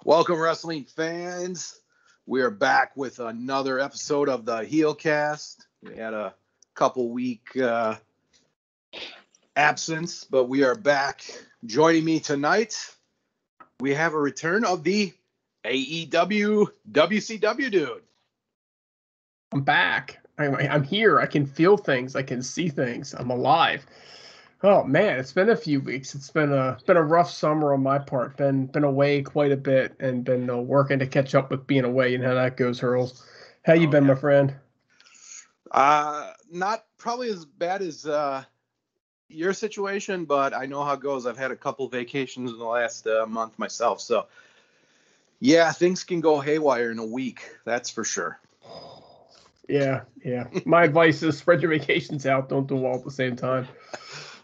Welcome, wrestling fans. We are back with another episode of the Heel Cast. We had a couple week absence, but we are back. Joining me tonight, we have a return of the AEW WCW Dude. I'm back. I'm here. I can feel things. I can see things. I'm alive. Oh man, it's been a few weeks. It's been a rough summer on my part. Been away quite a bit and been working to catch up with being away. And how that goes, Hurls. How you been, my friend? Not probably as bad as your situation, but I know how it goes. I've had a couple vacations in the last month myself, so yeah, things can go haywire in a week. That's for sure. Yeah. My advice is spread your vacations out. Don't do them all at the same time.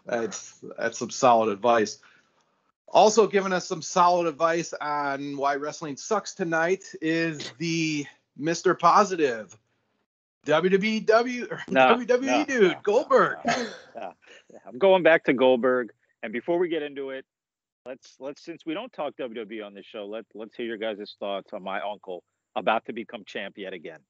That's some solid advice. Also giving us some solid advice on why wrestling sucks tonight is the Mr. Positive WWE Dude, Goldberg. I'm going back to Goldberg, and before we get into it, let's since we don't talk WWE on this show, let's hear your guys' thoughts on my uncle about to become champ yet again.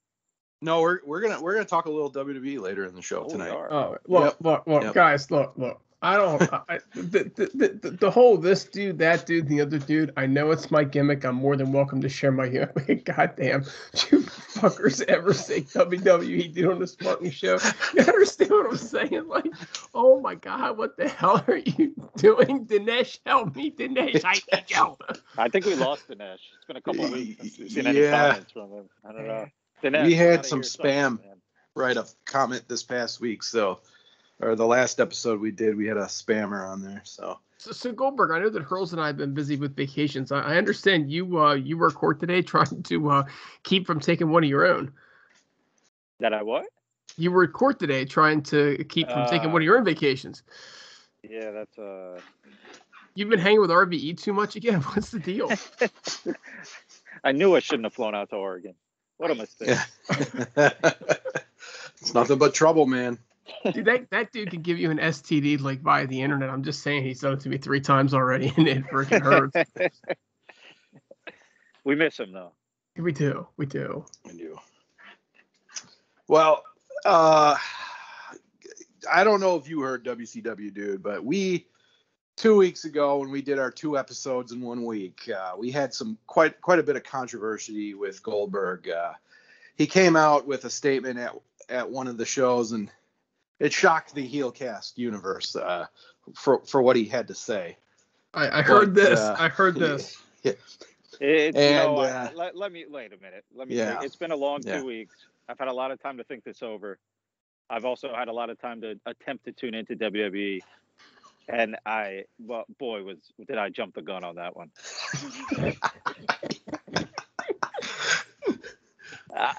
No, we're gonna talk a little WWE later in the show tonight. Oh, look, guys, look. The whole this dude, that dude, the other dude. I know it's my gimmick. I'm more than welcome to share my gimmick. Goddamn, you fuckers ever say WWE Dude on the Spartan show? You understand what I'm saying? Like, oh my God, what the hell are you doing, Dinesh? Help me, Dinesh. I need help. I think we lost Dinesh. It's been a couple of weeks since we've seen any comments from him. I don't know. Dinesh, we had some spam write a comment this past week, or the last episode we did, we had a spammer on there. So Goldberg, I know that Hurls and I have been busy with vacations. I understand you were court today trying to keep from taking one of your own. That I what? You were at court today trying to keep from taking one of your own vacations. Yeah, that's You've been hanging with RBE too much again. What's the deal? I knew I shouldn't have flown out to Oregon. What a mistake. Yeah. It's nothing but trouble, man. Dude, that dude can give you an STD like via the internet. I'm just saying, he's done it to me 3 times already, and it freaking hurts. We miss him though. We do. Well, I don't know if you heard WCW Dude, but 2 weeks ago when we did our 2 episodes in 1 week, we had some quite a bit of controversy with Goldberg. He came out with a statement at one of the shows, and it shocked the heel cast universe for what he had to say. I heard this. Yeah. Let me wait a minute. It's been a long 2 weeks. I've had a lot of time to think this over. I've also had a lot of time to attempt to tune into WWE. And did I jump the gun on that one?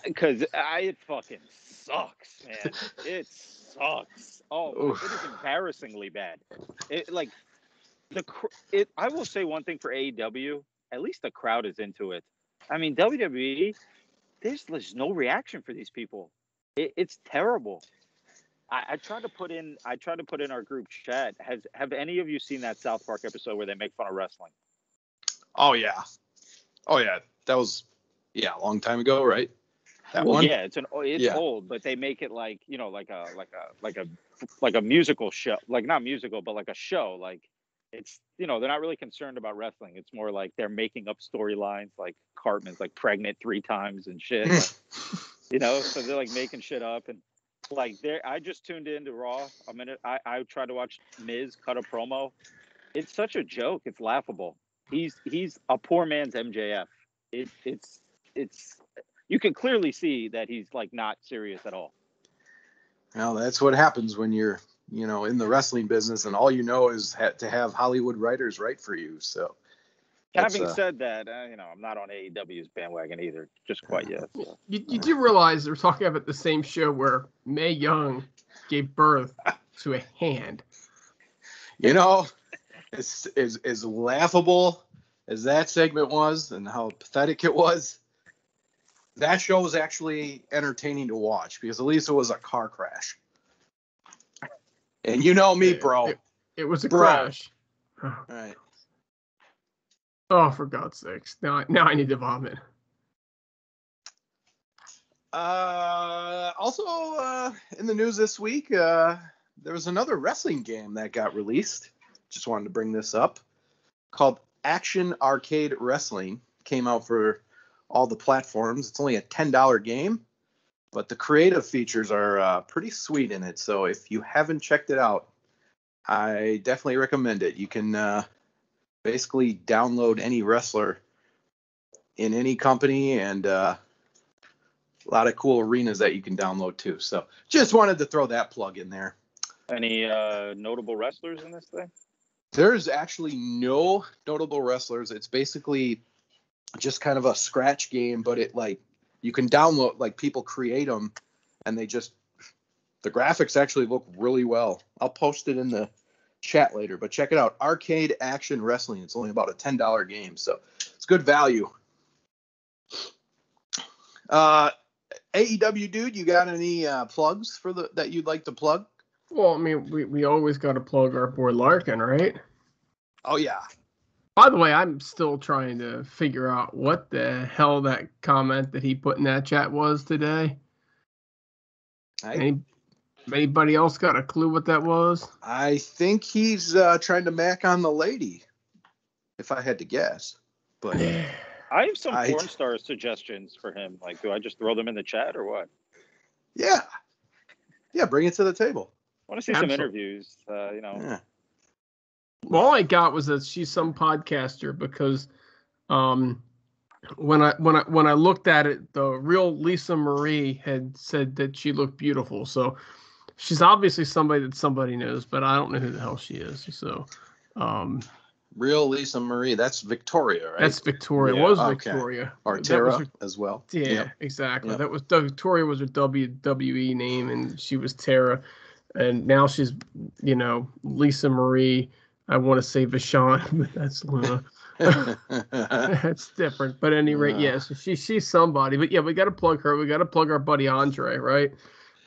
Because it fucking sucks, man. It sucks. Oh, it is embarrassly bad. I will say one thing for AEW. At least the crowd is into it. I mean, WWE, there's no reaction for these people. It's terrible. I tried to put in our group chat. Have any of you seen that South Park episode where they make fun of wrestling? Oh yeah. That was a long time ago, right? That one. Yeah, it's old, but they make it like a musical show, like not musical, but like a show. Like it's they're not really concerned about wrestling. It's more like they're making up storylines, like Cartman's like pregnant 3 times and shit. So they're like making shit up and. Like I just tuned into Raw a minute. I tried to watch Miz cut a promo. It's such a joke. It's laughable. He's a poor man's MJF. It's you can clearly see that he's like not serious at all. Well, that's what happens when you're in the wrestling business and all you know is to have Hollywood writers write for you. So. Having said that, I'm not on AEW's bandwagon either, just quite yet. So. You do realize we're talking about the same show where Mae Young gave birth to a hand. As laughable as that segment was and how pathetic it was, that show was actually entertaining to watch because at least it was a car crash. And you know me, bro. It was a crash. All right. Oh, for God's sakes. Now I need to vomit. Also, in the news this week, there was another wrestling game that got released. Just wanted to bring this up. Called Action Arcade Wrestling. Came out for all the platforms. It's only a $10 game, but the creative features are pretty sweet in it. So if you haven't checked it out, I definitely recommend it. You can basically download any wrestler in any company, and a lot of cool arenas that you can download too. So just wanted to throw that plug in there. Any notable wrestlers in this thing? There's actually no notable wrestlers. It's basically just kind of a scratch game, but it like you can download, like people create them, and the graphics actually look really well. I'll post it in the chat later, but check it out. Arcade Action Wrestling. It's only about a $10 game, so it's good value. AEW Dude, you got any plugs for that you'd like to plug? Well, I mean, we always got to plug our boy Larkin, right? Oh yeah. By the way, I'm still trying to figure out what the hell that comment that he put in that chat was today. Anybody else got a clue what that was? I think he's trying to mac on the lady, if I had to guess. But I have some porn star suggestions for him. Like, do I just throw them in the chat or what? Yeah, bring it to the table. I want to see some interviews. Yeah. Well, all I got was that she's some podcaster, because when I looked at it, the real Lisa Marie had said that she looked beautiful. So she's obviously somebody that somebody knows, but I don't know who the hell she is. So real Lisa Marie, that's Victoria, right? That's Victoria. Yeah, it was Victoria. Or Tara as well. Yeah, yep. Exactly. Yep. That was Victoria was her WWE name, and she was Tara, and now she's Lisa Marie. I want to say Vashon, but that's Luna. That's different. But at any rate, yes, she's somebody. But yeah, we got to plug her. We got to plug our buddy Andre, right?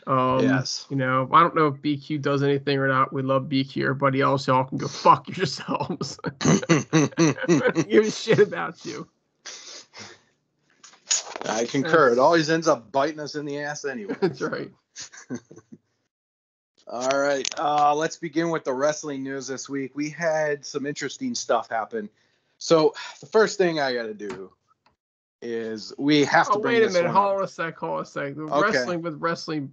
Yes. I don't know if BQ does anything or not. We love BQ. Everybody else, y'all can go fuck yourselves. Give a shit about you. I concur. It always ends up biting us in the ass anyway. That's right. All right, let's begin with the wrestling news this week. We had some interesting stuff happen. So the first thing I got to do is we have to bring this one up. Hold a sec. The Wrestling with Wrestling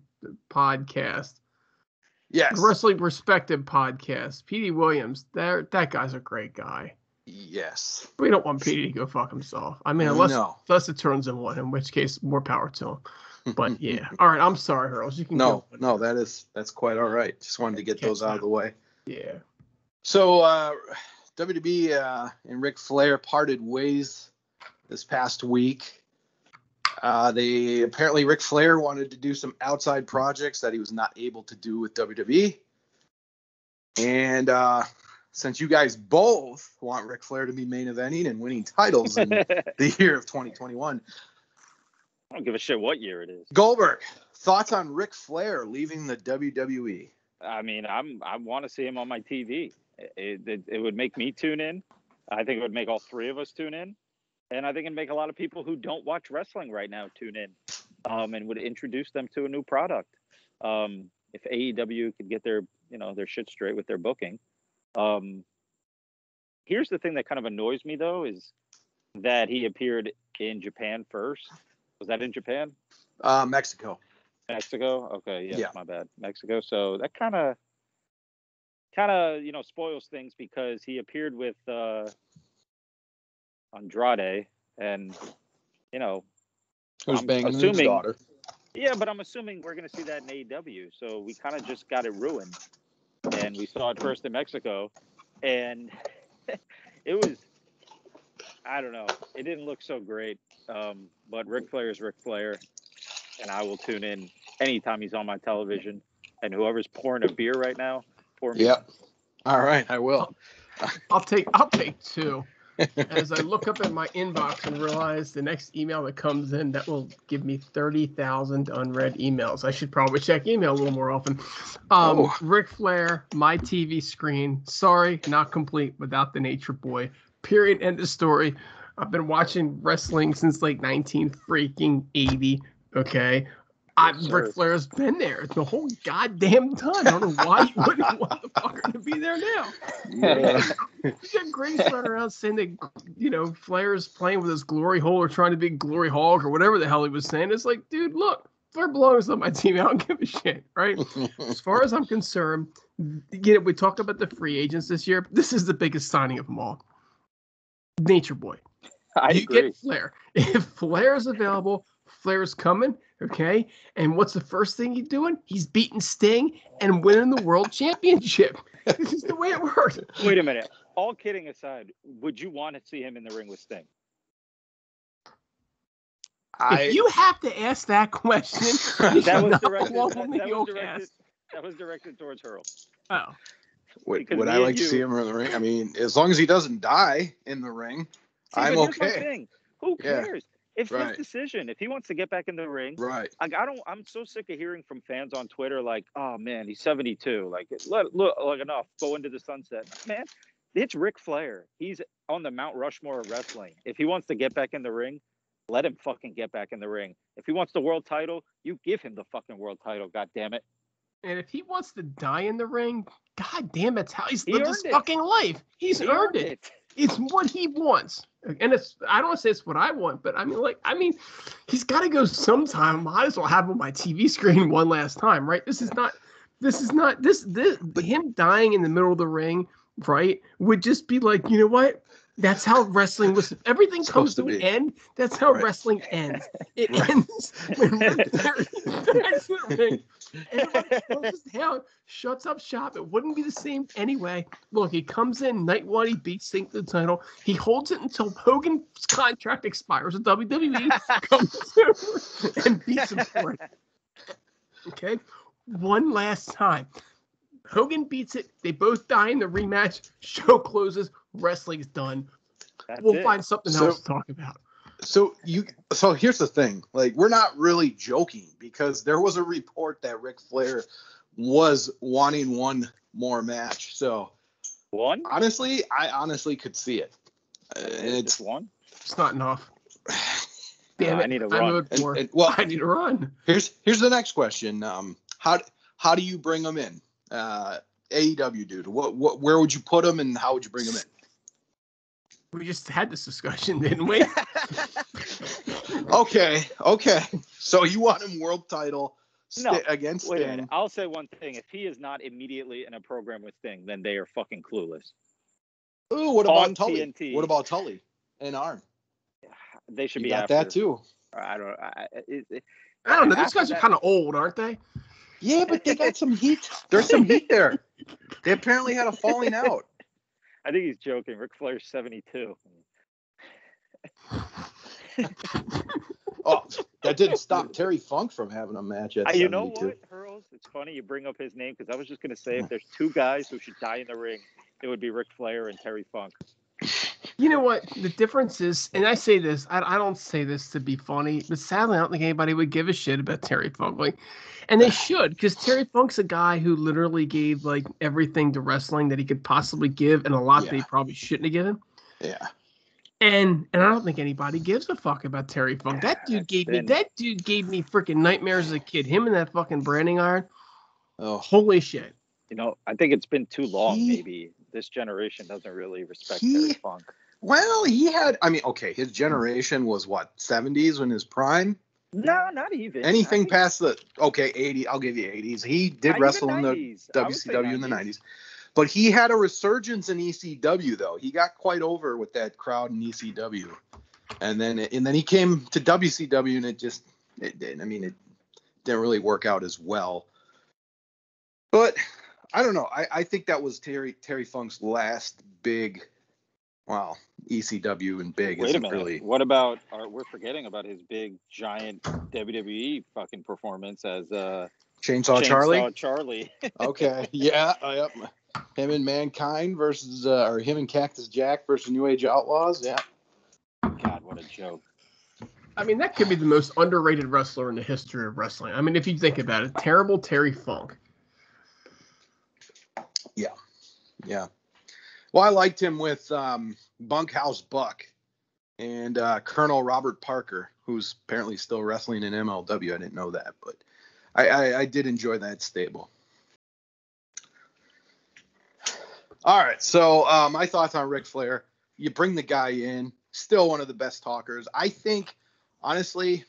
podcast. Yes. The Wrestling Perspective podcast. Petey Williams, that guy's a great guy. Yes. We don't want Petey to go fuck himself. I mean, unless it turns in one, in which case, more power to him. But yeah, all right. I'm sorry, Hurls. You can go. No, that's quite all right. Just wanted to get those out of the way. Yeah. So WWE and Ric Flair parted ways this past week. Apparently Ric Flair wanted to do some outside projects that he was not able to do with WWE, and since you guys both want Ric Flair to be main eventing and winning titles in the year of 2021. I don't give a shit what year it is. Goldberg, thoughts on Ric Flair leaving the WWE? I mean, I want to see him on my TV. It would make me tune in. I think it would make all three of us tune in. And I think it'd make a lot of people who don't watch wrestling right now tune in, and would introduce them to a new product. If AEW could get their shit straight with their booking. Here's the thing that kind of annoys me, though, is that he appeared in Japan first. Was that in Japan? Mexico. Mexico? Okay, yeah, my bad. Mexico. So that kind of spoils things, because he appeared with Andrade, and who's banging his daughter. Yeah, but I'm assuming we're going to see that in AEW. So we kind of just got it ruined, and we saw it first in Mexico, and it was, I don't know, it didn't look so great. But Ric Flair is Ric Flair, and I will tune in anytime he's on my television. And whoever's pouring a beer right now, pour me. Yep. All right, I will. I'll take two. As I look up at my inbox and realize the next email that comes in, that will give me 30,000 unread emails. I should probably check email a little more often. Ric Flair, my TV screen. Sorry, not complete without the Nature Boy. Period. End of story. I've been watching wrestling since like 1980. Okay. Ric Flair's been there the whole goddamn time. I don't know why you wouldn't want the fucker to be there now. Yeah. You got Grace running around saying that, Flair's playing with his glory hole or trying to be glory hog or whatever the hell he was saying. It's like, dude, look, Flair belongs on my team. I don't give a shit, right? As far as I'm concerned, we talked about the free agents this year. This is the biggest signing of them all. Nature Boy. I you agree. Get Flair. If Flair is available, Flair's coming, okay? And what's the first thing he's doing? He's beating Sting and winning the world championship. This is the way it works. Wait a minute. All kidding aside, would you want to see him in the ring with Sting? If you have to ask that question, that was directed towards Hurls. Oh. Would I like to see him in the ring? I mean, as long as he doesn't die in the ring, I'm okay. My thing. Who cares? If right. his decision, if he wants to get back in the ring, right? Like I'm so sick of hearing from fans on Twitter like, "Oh man, he's 72. Like, look, like enough. Go into the sunset, man." It's Ric Flair. He's on the Mount Rushmore of wrestling. If he wants to get back in the ring, let him fucking get back in the ring. If he wants the world title, you give him the fucking world title. God damn it. And if he wants to die in the ring, god damn, it's how he's lived his fucking life. He's earned it. It's what he wants. And I don't want to say it's what I want, but I mean, he's got to go sometime. Might as well have him on my TV screen one last time, right? This him dying in the middle of the ring, right, would just be like, you know what? That's how wrestling was. Everything comes to an end. That's how wrestling ends. It ends when Ric Flair dies in the ring. Everybody closes down, shuts up shop. It wouldn't be the same anyway. Look, he comes in night one, he beats Sting to the title. He holds it until Hogan's contract expires at WWE, comes over and beats him for it. Okay? One last time. Hogan beats it. They both die in the rematch. Show closes. Wrestling's done. We'll find something else to talk about. So here's the thing. Like, we're not really joking because there was a report that Ric Flair was wanting one more match. So one? I honestly could see it. It's one. It's not enough. Damn it! I need a run. I need a run. Here's the next question. How do you bring them in? AEW Dude. Where would you put them and how would you bring them in? We just had this discussion, didn't we? Okay. So you want him world title against Sting? Wait a minute. I'll say one thing. If he is not immediately in a program with Sting, then they are fucking clueless. Ooh, what about Tully? TNT. What about Tully and Arn? They should be got after that too. I don't know. These guys are kind of old, aren't they? Yeah, but they got some heat. There's some heat there. They apparently had a falling out. I think he's joking. Ric Flair's 72. Oh, that didn't stop Terry Funk from having a match at 72. You know what, Hurls? It's funny you bring up his name because I was just going to say if there's two guys who should die in the ring, it would be Ric Flair and Terry Funk. You know what? The difference is, and I say this, I don't say this to be funny, but sadly, I don't think anybody would give a shit about Terry Funk. And they should, because Terry Funk's a guy who literally gave everything to wrestling that he could possibly give, and a lot that he probably shouldn't have given. Yeah. And I don't think anybody gives a fuck about Terry Funk. That dude gave me freaking nightmares as a kid. Him and that fucking branding iron. Oh, holy shit. I think it's been too long. Maybe this generation doesn't really respect Terry Funk. Well, his generation was what, 70s in his prime? No, not even. Anything past the 80s, I'll give you 80s. He did wrestle in the WCW in the 90s. But he had a resurgence in ECW though. He got quite over with that crowd in ECW. And then he came to WCW and it didn't really work out as well. But I don't know. I think that was Terry Funk's last big, ECW and big. Wait a minute. Really... What about? We're forgetting about his big, giant WWE fucking performance as Chainsaw Charlie. Okay. Yeah. Yep. Him and Mankind versus, or him and Cactus Jack versus New Age Outlaws. Yeah. God, what a joke. That could be the most underrated wrestler in the history of wrestling. If you think about it, terrible Terry Funk. Yeah. Well, I liked him with Bunkhouse Buck and Colonel Robert Parker, who's apparently still wrestling in MLW. I didn't know that, but I did enjoy that stable. All right, so my thoughts on Ric Flair. You bring the guy in, still one of the best talkers. I think, honestly,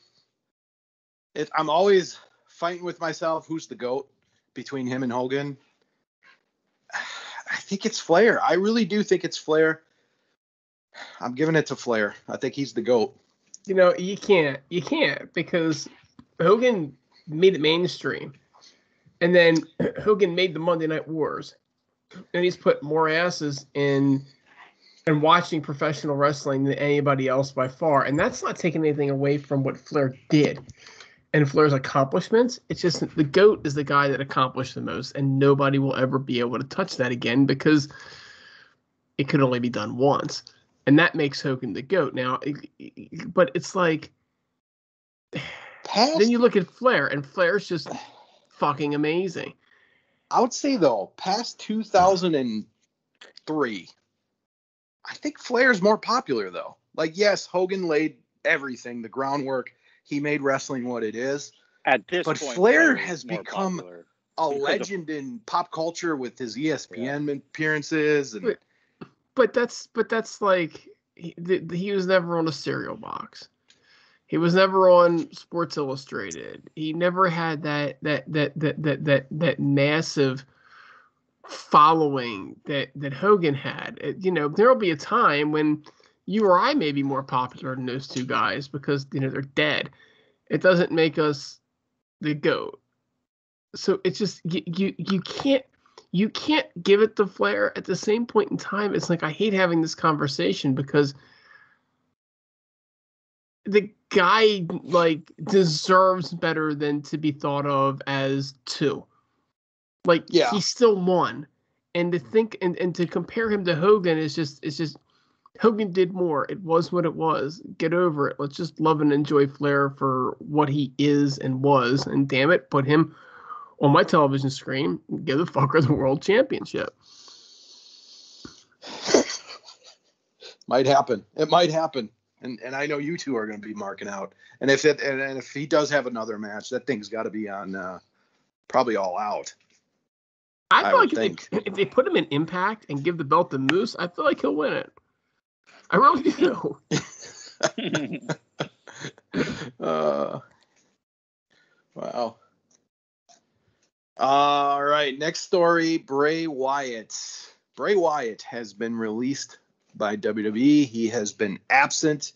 I'm always fighting with myself. Who's the GOAT between him and Hogan? I think it's Flair. I really do think it's Flair. I'm giving it to Flair. I think he's the GOAT. You know, you can't because Hogan made it mainstream. And then Hogan made the Monday Night Wars. And he's put more asses in and watching professional wrestling than anybody else by far. And that's not taking anything away from what Flair did and Flair's accomplishments. It's just the GOAT is the guy that accomplished the most, and nobody will ever be able to touch that again because it could only be done once. And that makes Hogan the GOAT. Now, but it's like, then you look at Flair, and Flair's just fucking amazing. I would say, though, past 2003, I think Flair's more popular, though. Like, yes, Hogan laid everything, the groundwork. He made wrestling what it is. At this but point, Flair has become a because legend in pop culture with his ESPN appearances. And But that's like he was never on a cereal box. He was never on Sports Illustrated. He never had that massive following that Hogan had. You know, there'll be a time when you or I may be more popular than those two guys because, you know, they're dead. It doesn't make us the GOAT. So it's just you can't give it to Flair. At the same point in time, it's like I hate having this conversation because the guy like deserves better than to be thought of as two. Like he still won, and to think and to compare him to Hogan is just Hogan did more. It was what it was. Get over it. Let's just love and enjoy Flair for what he is and was, and damn it, put him on my television screen. Give the fucker the world championship. Might happen. It might happen. And I know you two are going to be marking out. And if he does have another match, that thing's got to be on probably All Out. I feel like if they put him in Impact and give the belt to Moose, I feel like he'll win it. I really do. Wow. All right. Next story, Bray Wyatt. Bray Wyatt has been released by WWE. He has been absent.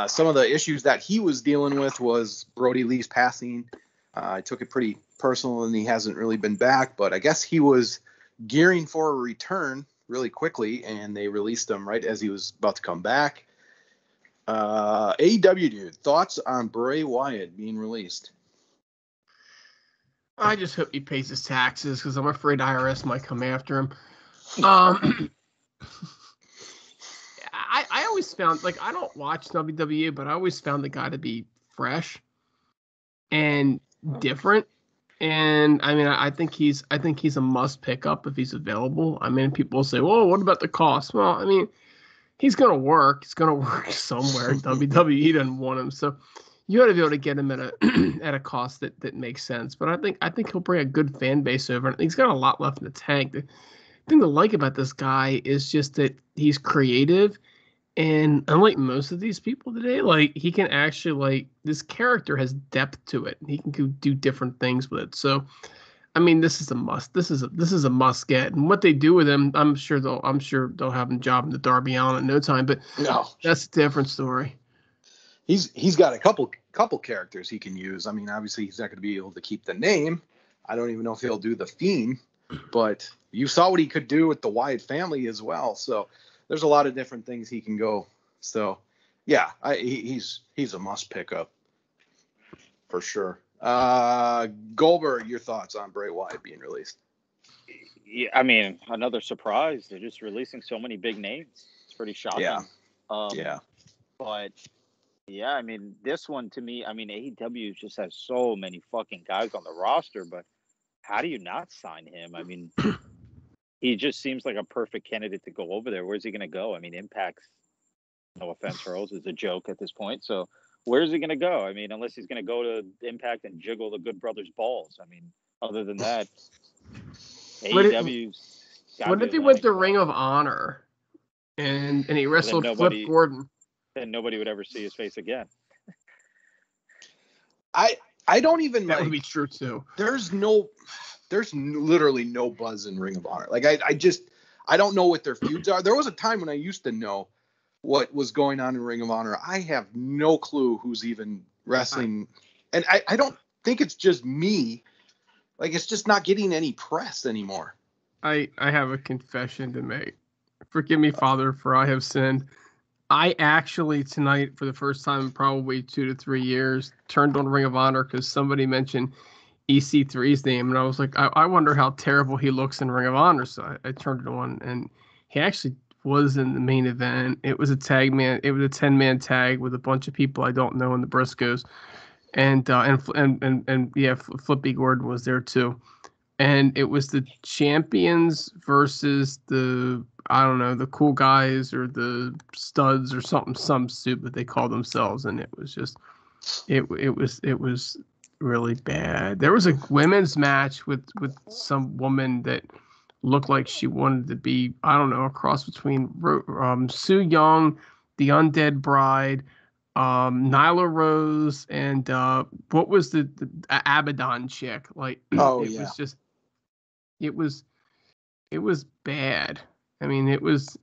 Some of the issues that he was dealing with was Brody Lee's passing. I took it pretty personal, and he hasn't really been back. But I guess he was gearing for a return really quickly, and they released him right as he was about to come back. AEW Dude, thoughts on Bray Wyatt being released? I just hope he pays his taxes because I'm afraid IRS might come after him. I always found, like, I don't watch WWE, but I always found the guy to be fresh and different. And I mean, I think he's a must pick up if he's available. I mean, people say, "Well, what about the cost?" Well, I mean, he's gonna work. He's gonna work somewhere. WWE doesn't want him, so you got to be able to get him at a cost that makes sense. But I think he'll bring a good fan base over. And he's got a lot left in the tank. The thing to like about this guy is just that he's creative. And unlike most of these people today, like, he can actually, like, this character has depth to it. He can do different things with it. So, I mean, this is a must. This is a must get. And what they do with him, I'm sure they'll have him job in the Darby Allin in no time. But no, that's a different story. He's got a couple characters he can use. I mean, obviously he's not going to be able to keep the name. I don't even know if he'll do the Fiend, but you saw what he could do with the Wyatt family as well. So there's a lot of different things he can go. So, yeah, he's a must pick up for sure. Goldberg, your thoughts on Bray Wyatt being released? Yeah, I mean, another surprise. They're just releasing so many big names. It's pretty shocking. Yeah. But, yeah, I mean, this one to me, I mean, AEW just has so many fucking guys on the roster, but how do you not sign him? I mean, he just seems like a perfect candidate to go over there. Where's he going to go? I mean, Impact's, no offense, Hurls, is a joke at this point. So where's he going to go? I mean, unless he's going to go to Impact and jiggle the Good Brothers' balls. I mean, other than that, AEW's. What if he went to Ring of Honor and he wrestled Flip Gordon? Then nobody would ever see his face again. I don't even. That would be true too. There's literally no buzz in Ring of Honor. Like I don't know what their feuds are. There was a time when I used to know what was going on in Ring of Honor. I have no clue who's even wrestling, and I don't think it's just me. Like, it's just not getting any press anymore. I have a confession to make. Forgive me, Father, for I have sinned. I actually tonight, for the first time in probably 2 to 3 years, turned on Ring of Honor because somebody mentioned EC3's name, and I was like, I wonder how terrible he looks in Ring of Honor. So I turned it on, and he actually was in the main event. It was a tag man. It was a 10-man tag with a bunch of people I don't know in the Briscoes, and yeah, Flippy Gordon was there too. And it was the champions versus the, I don't know, the cool guys or the studs or something, some stupid they call themselves. And it was just, it was really bad. There was a women's match with some woman that looked like she wanted to be, I don't know, a cross between Su Yung, the Undead Bride, Nyla Rose, and what was the Abaddon chick? Like, was just. It was bad. I mean, it was.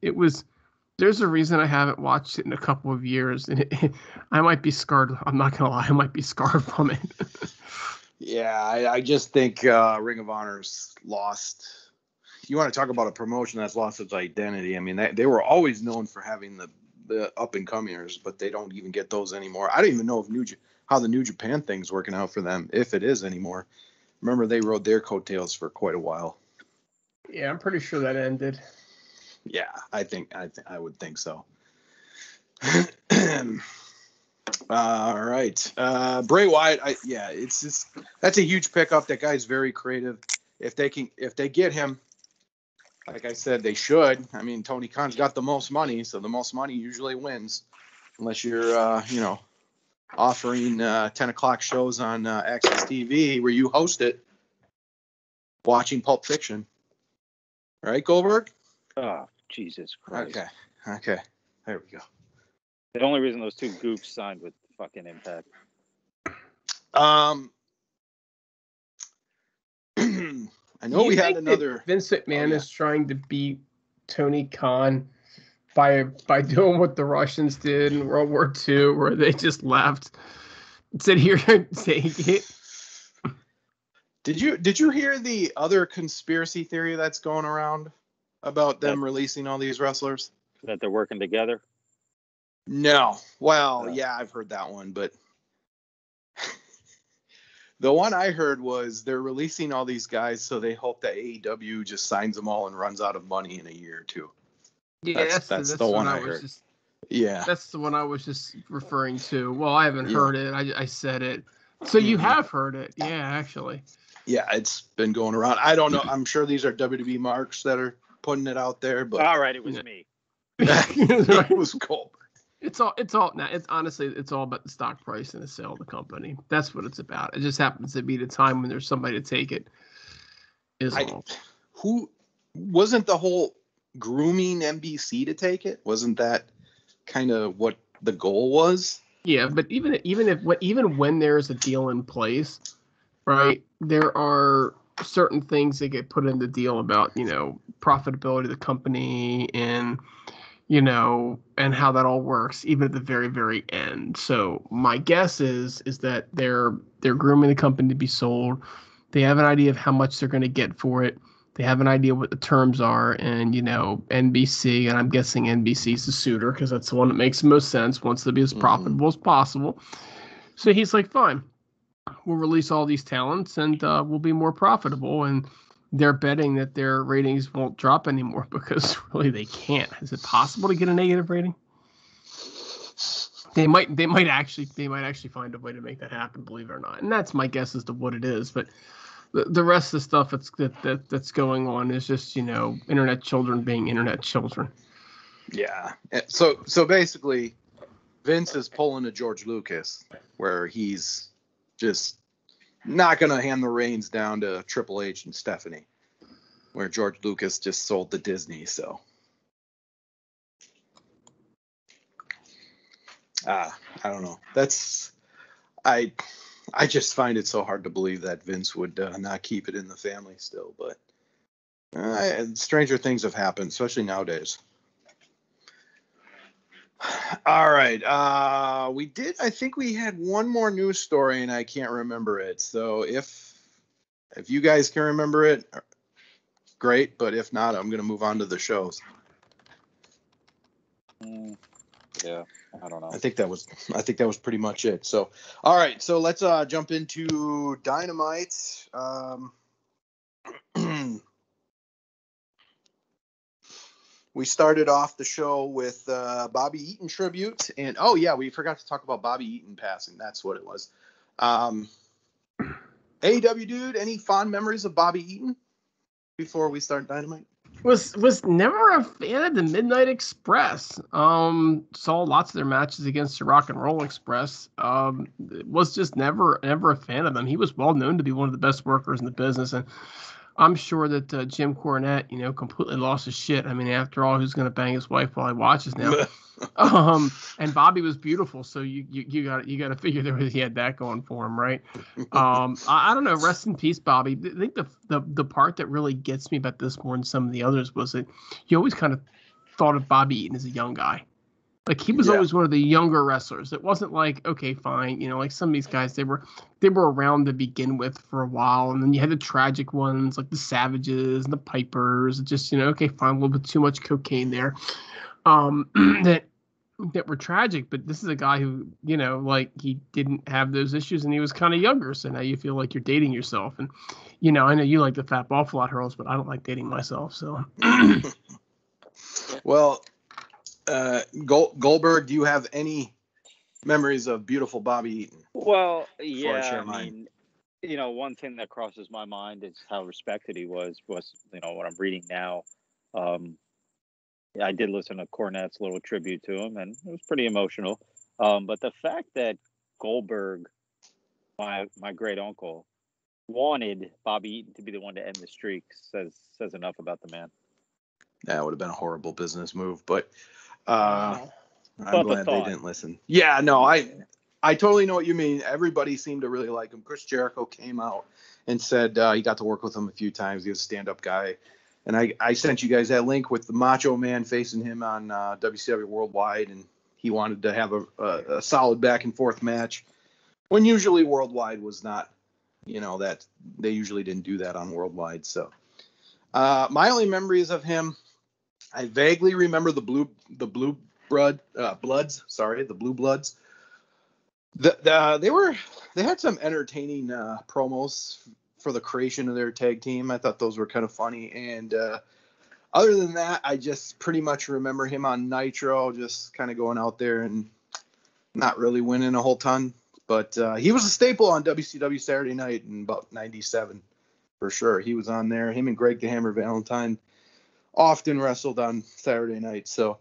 There's a reason I haven't watched it in a couple of years, and I might be scarred. I'm not gonna lie, I might be scarred from it. Yeah, I just think Ring of Honor's lost. You want to talk about a promotion that's lost its identity? I mean, they were always known for having the up and comers, but they don't even get those anymore. I don't even know if how the New Japan thing's working out for them, if it is anymore. Remember, they rode their coattails for quite a while. Yeah, I'm pretty sure that ended. Yeah, I would think so. All right, Bray Wyatt. It's just, that's a huge pickup. That guy's very creative. If they get him, like I said, they should. I mean, Tony Khan's got the most money, so the most money usually wins, unless you're offering 10 o'clock shows on Access TV where you host it, watching Pulp Fiction. Right, Goldberg? Oh, Jesus Christ. Okay. There we go. The only reason those two goofs signed with fucking Impact. I know we had another. Vince McMahon is trying to beat Tony Khan by doing what the Russians did in World War II, where they just left and said, "Here, take it." Did you hear the other conspiracy theory that's going around about them releasing all these wrestlers? That they're working together? No. Well, yeah, I've heard that one, but the one I heard was they're releasing all these guys so they hope that AEW just signs them all and runs out of money in a year or two. Yeah, that's the one I heard. That's the one I was just referring to. Well, I haven't heard it. I said it. So you have heard it. Yeah, actually. Yeah, it's been going around. I don't know. I'm sure these are WWE marks that are putting it out there, but all right, it was me. It was Goldberg. It's honestly all about the stock price and the sale of the company. That's what it's about. It just happens to be the time when there's somebody to take it. Who wasn't the whole grooming NBC to take it? Wasn't that kind of what the goal was? Yeah, but even when there's a deal in place, right? There are certain things that get put in the deal about, profitability of the company and, and how that all works, even at the very, very end. So my guess is that they're grooming the company to be sold. They have an idea of how much they're going to get for it. They have an idea what the terms are, and NBC, and I'm guessing NBC's the suitor because that's the one that makes the most sense, wants to be as profitable as possible. So he's like, fine, we'll release all these talents and we'll be more profitable. And they're betting that their ratings won't drop anymore because really they can't. Is it possible to get a negative rating? They might actually find a way to make that happen, believe it or not. And that's my guess as to what it is. But The rest of the stuff that's going on is just, internet children being internet children. Yeah. So basically, Vince is pulling a George Lucas, where he's just not going to hand the reins down to Triple H and Stephanie, where George Lucas just sold to Disney. So, I don't know. I just find it so hard to believe that Vince would not keep it in the family still. But stranger things have happened, especially nowadays. All right. I think we had one more news story, and I can't remember it. So if you guys can remember it, great. But if not, I'm going to move on to the shows. Yeah, I don't know. I think that was pretty much it. So, all right. So let's jump into Dynamite. We started off the show with Bobby Eaton tribute, and we forgot to talk about Bobby Eaton passing. That's what it was. AEW Dude, any fond memories of Bobby Eaton before we start Dynamite? Was never a fan of the Midnight Express. Saw lots of their matches against the Rock and Roll Express. Was just never a fan of them. He was well known to be one of the best workers in the business, and I'm sure that Jim Cornette, completely lost his shit. I mean, after all, who's going to bang his wife while he watches now? And Bobby was beautiful, so you got to figure that he had that going for him, right? I don't know. Rest in peace, Bobby. I think the part that really gets me about this more than some of the others was that you always kind of thought of Bobby Eaton as a young guy. Like he was always one of the younger wrestlers. It wasn't like, okay, fine, like some of these guys, they were around to begin with for a while, and then you had the tragic ones like the Savages and the Pipers. Just okay, fine, a little bit too much cocaine there, that were tragic. But this is a guy who like he didn't have those issues, and he was kind of younger. So now you feel like you're dating yourself, and I know you like the fat ball flat Hurls, but I don't like dating myself. So, well. Goldberg, do you have any memories of beautiful Bobby Eaton? Well, yeah, I mean, one thing that crosses my mind is how respected he was what I'm reading now. I did listen to Cornette's little tribute to him, and it was pretty emotional. But the fact that Goldberg, my great uncle, wanted Bobby Eaton to be the one to end the streak says enough about the man. That would have been a horrible business move, but I'm glad they didn't listen. Yeah, no, I totally know what you mean. Everybody seemed to really like him. Chris Jericho came out and said he got to work with him a few times. He was a stand-up guy. And I sent you guys that link with the Macho Man facing him on WCW Worldwide, and he wanted to have a solid back-and-forth match. When usually Worldwide was not, that they usually didn't do that on Worldwide. So my only memories of him, I vaguely remember the Blue Bloods. They had some entertaining promos for the creation of their tag team. I thought those were kind of funny. And other than that, I just pretty much remember him on Nitro, just kind of going out there and not really winning a whole ton. But he was a staple on WCW Saturday Night in about 97 for sure. He was on there. Him and Greg the Hammer Valentine often wrestled on Saturday night. So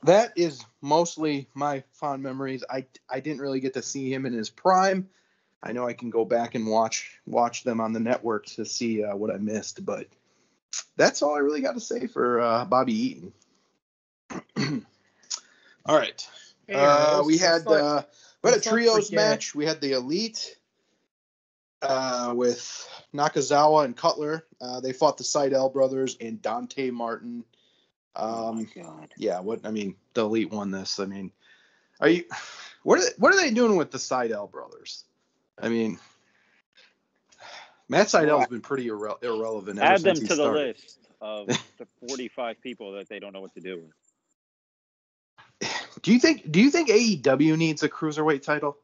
that is mostly my fond memories. I didn't really get to see him in his prime. I know I can go back and watch them on the network to see what I missed, but that's all I really got to say for Bobby Eaton. All right. We had a trios match. We had the Elite with Nakazawa and Cutler. They fought the Seidel brothers and Dante Martin. Oh my God. Yeah, the Elite won this. I mean, what are they doing with the Seidel brothers? I mean, Matt Seidel's been pretty irrelevant ever Add them since he to the started. list of the 45 people that they don't know what to do with. Do you think AEW needs a cruiserweight title?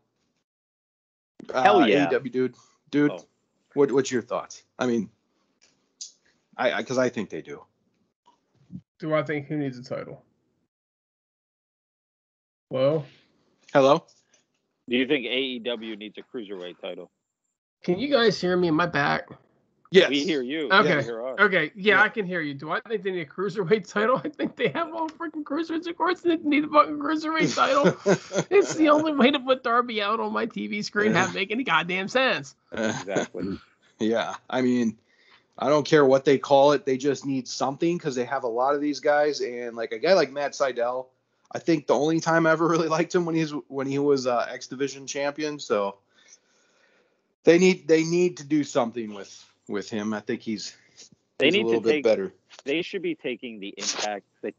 Hell yeah. AEW dude. Oh. What's your thoughts? I mean, because I think they do. Do I think who needs a title? Hello? Do you think AEW needs a cruiserweight title? Can you guys hear me in my back? Yes. We hear you. Okay. You hear us. Okay. Yeah, Yeah. I can hear you. Do I think they need a cruiserweight title? I think they have all freaking cruiserweights. Of course, they need a fucking cruiserweight title. It's the only way to put Darby out on my TV screen. Have make any goddamn sense. Exactly. Yeah. I mean, I don't care what they call it. They just need something because they have a lot of these guys. And like a guy like Matt Sydal, I think the only time I ever really liked him when he was X Division champion. So they need to do something with him. I think he's a little bit better. They should be taking the the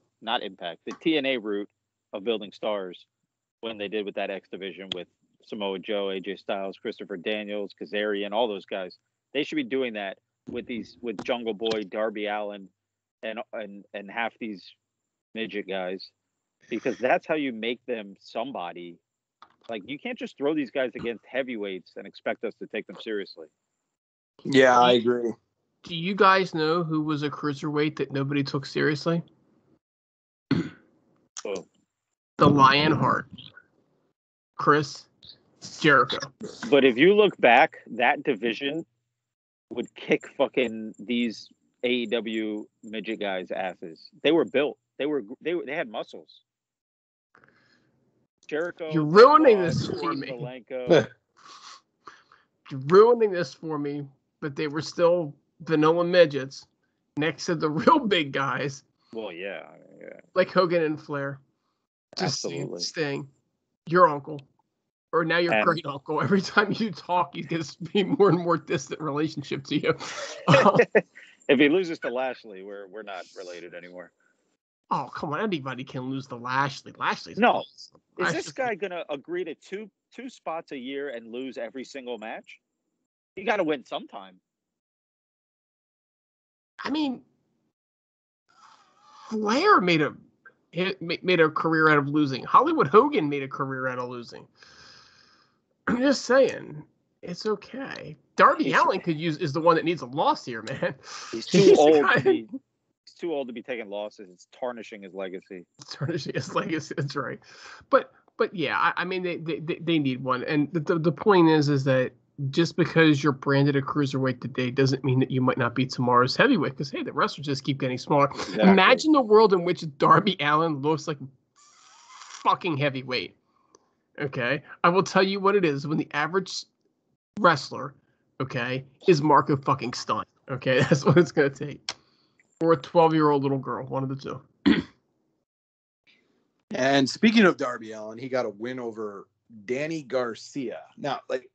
TNA route of building stars when they did with that X Division with Samoa Joe, AJ Styles, Christopher Daniels, Kazarian, all those guys. They should be doing that with Jungle Boy, Darby Allin, and half these midget guys, because that's how you make them somebody. Like, you can't just throw these guys against heavyweights and expect us to take them seriously. Yeah, I agree. Do you guys know who was a cruiserweight that nobody took seriously? Oh. The Lionheart. Chris Jericho. But if you look back, that division would kick fucking these AEW midget guys' asses. They were built. They had muscles. Jericho. You're ruining this for Steve me. Malenko. You're ruining this for me, but they were still vanilla midgets next to the real big guys. Well, yeah. Like Hogan and Flair. Just Absolutely. Sting. Your uncle. Or now your great uncle. Every time you talk, he gets to be more and more distant relationship to you. If he loses to Lashley, we're not related anymore. Oh, come on. Anybody can lose to Lashley. Lashley's No. awesome. Is this guy going to agree to two spots a year and lose every single match? You got to win sometime. I mean, Flair made a career out of losing. Hollywood Hogan made a career out of losing. I'm just saying, it's okay. Darby Allin is the one that needs a loss here, man. He's too old to be. He's too old to be taking losses. It's tarnishing his legacy. That's right. But yeah, I mean they need one, and the point is that just because you're branded a cruiserweight today doesn't mean that you might not be tomorrow's heavyweight. Because hey, the wrestlers just keep getting smaller. Exactly. Imagine the world in which Darby Allin looks like fucking heavyweight. Okay, I will tell you what it is when the average wrestler, okay, is Marco fucking Stunt. Okay, that's what it's gonna take. Or a 12-year-old little girl, one of the two. And speaking of Darby Allin, he got a win over Danny Garcia. Now, like,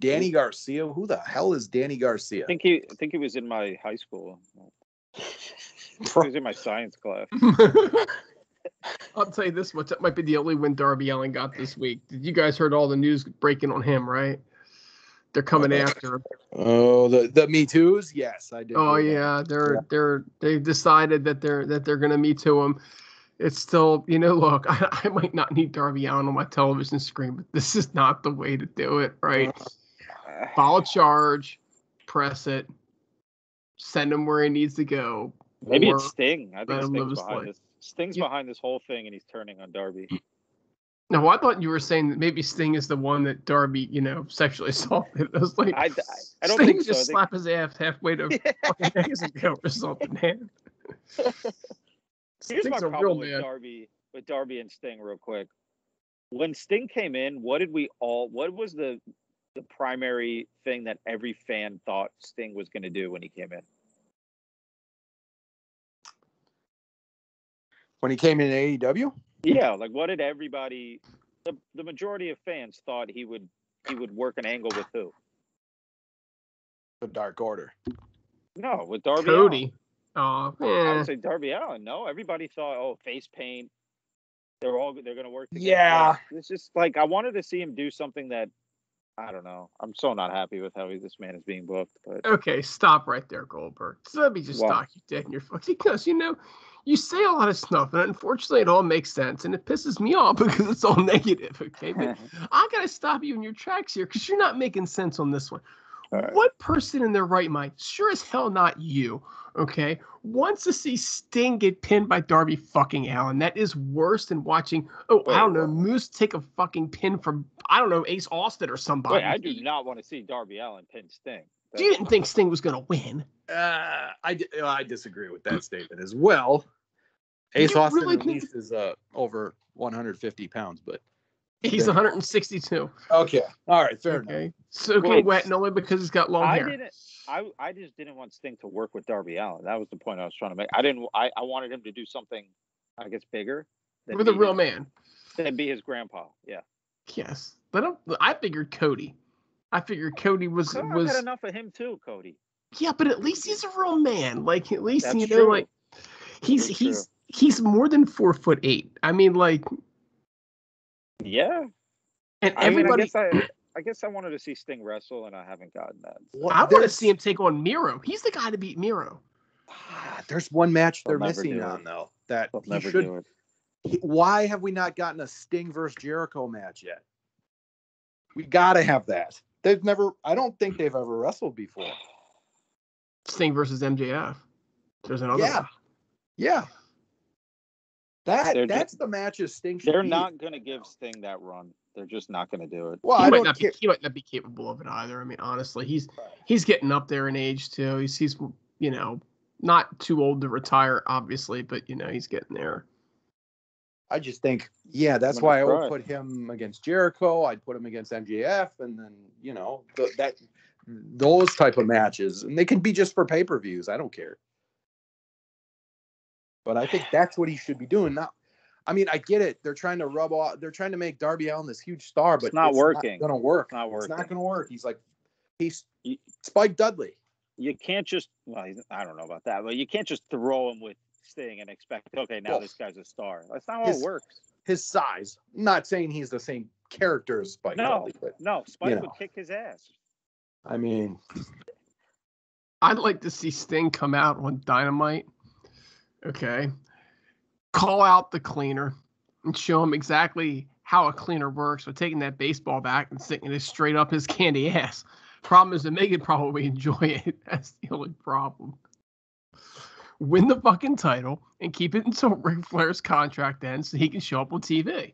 Danny Garcia, who the hell is Danny Garcia? I think he was in my high school. He was in my science class. I'll tell you this much, that might be the only win Darby Allin got this week. Did you guys heard all the news breaking on him, right? They're coming after him. Oh, the Me Too's? Yes, I did. Oh yeah, they've decided that they're gonna Me Too him. It's still, look, I might not need Darby Allin on my television screen, but this is not the way to do it, right? File a charge, press it, send him where he needs to go. Maybe it's Sting. I think Sting's behind this. Sting's behind this whole thing, and he's turning on Darby. No, I thought you were saying that maybe Sting is the one that Darby, sexually assaulted. I was like, I don't Sting think so. just slap his ass halfway to fucking days ago or something, man. Here's my Sting's a problem real with man. Darby and Sting, real quick. When Sting came in, what was the primary thing that every fan thought Sting was going to do when he came in? When he came in AEW? Yeah, like what did everybody, the majority of fans thought he would work an angle with who? The Dark Order. No, with Darby Cody. Allin. I would say Darby Allin. No, everybody thought, face paint. They're going to work together. Yeah. It's just like I wanted to see him do something that I don't know. I'm so not happy with how this man is being booked. But okay, stop right there, Goldberg. So let me just stock you dead in your fuck because you say a lot of stuff, and unfortunately, it all makes sense, and it pisses me off because it's all negative. Okay, but I gotta stop you in your tracks here because you're not making sense on this one. Right. What person in their right mind, sure as hell not you, okay, wants to see Sting get pinned by Darby fucking Allin? That is worse than watching, Moose take a fucking pin from, Ace Austin or somebody. I do not want to see Darby Allin pin Sting. You didn't think Sting was going to win. I disagree with that statement as well. Ace Austin really at least is over 150 pounds, but he's 162. Okay, all right, fair enough. Soaking wet, and only because he's got long hair. I just didn't want Sting to work with Darby Allin. That was the point I was trying to make. I wanted him to do something, I guess, bigger. With a real man. That'd be his grandpa. Yeah. Yes, but I figured Cody. I figured Cody was. I had enough of him too, Cody. Yeah, but at least he's a real man. Like at least That's true. like he's more than 4'8". I mean, like. Yeah. And everybody. I guess I wanted to see Sting wrestle, and I haven't gotten that. I want to see him take on Miro. He's the guy to beat Miro. There's one match they're missing on though. That he should. Why have we not gotten a Sting versus Jericho match yet? We got to have that. They've never. I don't think they've ever wrestled before. Sting versus MJF. There's another one. Yeah. That's the matches Sting should They're not going to give Sting that run. They're just not going to do it. Well, he might not be capable of it either. I mean, honestly, he's getting up there in age too. He's not too old to retire, obviously, but he's getting there. I just think, that's why I would put him against Jericho. I'd put him against MJF, and then those type of matches, and they can be just for pay-per-views. I don't care. But I think that's what he should be doing now. I mean, I get it. They're trying to they're trying to make Darby Allin this huge star, but it's not working. Not going to work. It's not going to work. He's Spike Dudley. You can't just, I don't know about that, but you can't just throw him with Sting and expect, okay, now this guy's a star. That's not how it works. His size. I'm not saying he's the same character as Spike Dudley. But, Spike would kick his ass. I mean, I'd like to see Sting come out on Dynamite. Okay. Call out the cleaner and show him exactly how a cleaner works by taking that baseball bat and sticking it straight up his candy ass. Problem is that Megan probably enjoy it. That's the only problem. Win the fucking title and keep it until Ric Flair's contract ends so he can show up on TV.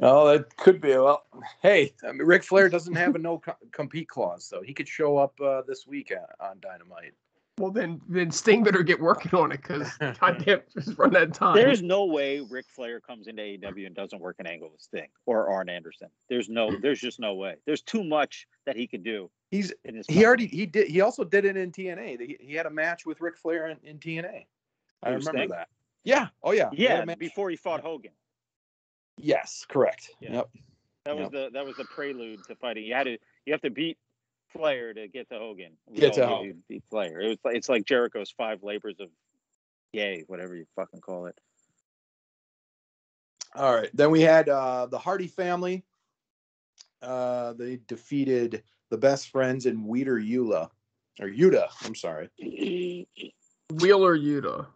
Oh, that could be. Well, hey, Ric Flair doesn't have a no compete clause, so he could show up this week on Dynamite. Well, then Sting better get working on it because goddamn, just run that time. There's no way Ric Flair comes into AEW and doesn't work an angle with Sting or Arn Anderson. There's just no way. There's too much that he could do. He also did it in TNA. He had a match with Ric Flair in TNA. I remember Sting? That. Yeah. Oh yeah. Yeah. Before he fought Hogan. Yes, correct. Yeah. Yep. That was the prelude to fighting. You have to beat Flair to get to Hogan. Beat Flair. It's like Jericho's 5 labors of yay, whatever you fucking call it. All right. Then we had the Hardy family. They defeated the Best Friends in Yuta. I'm sorry. Wheeler Yuta.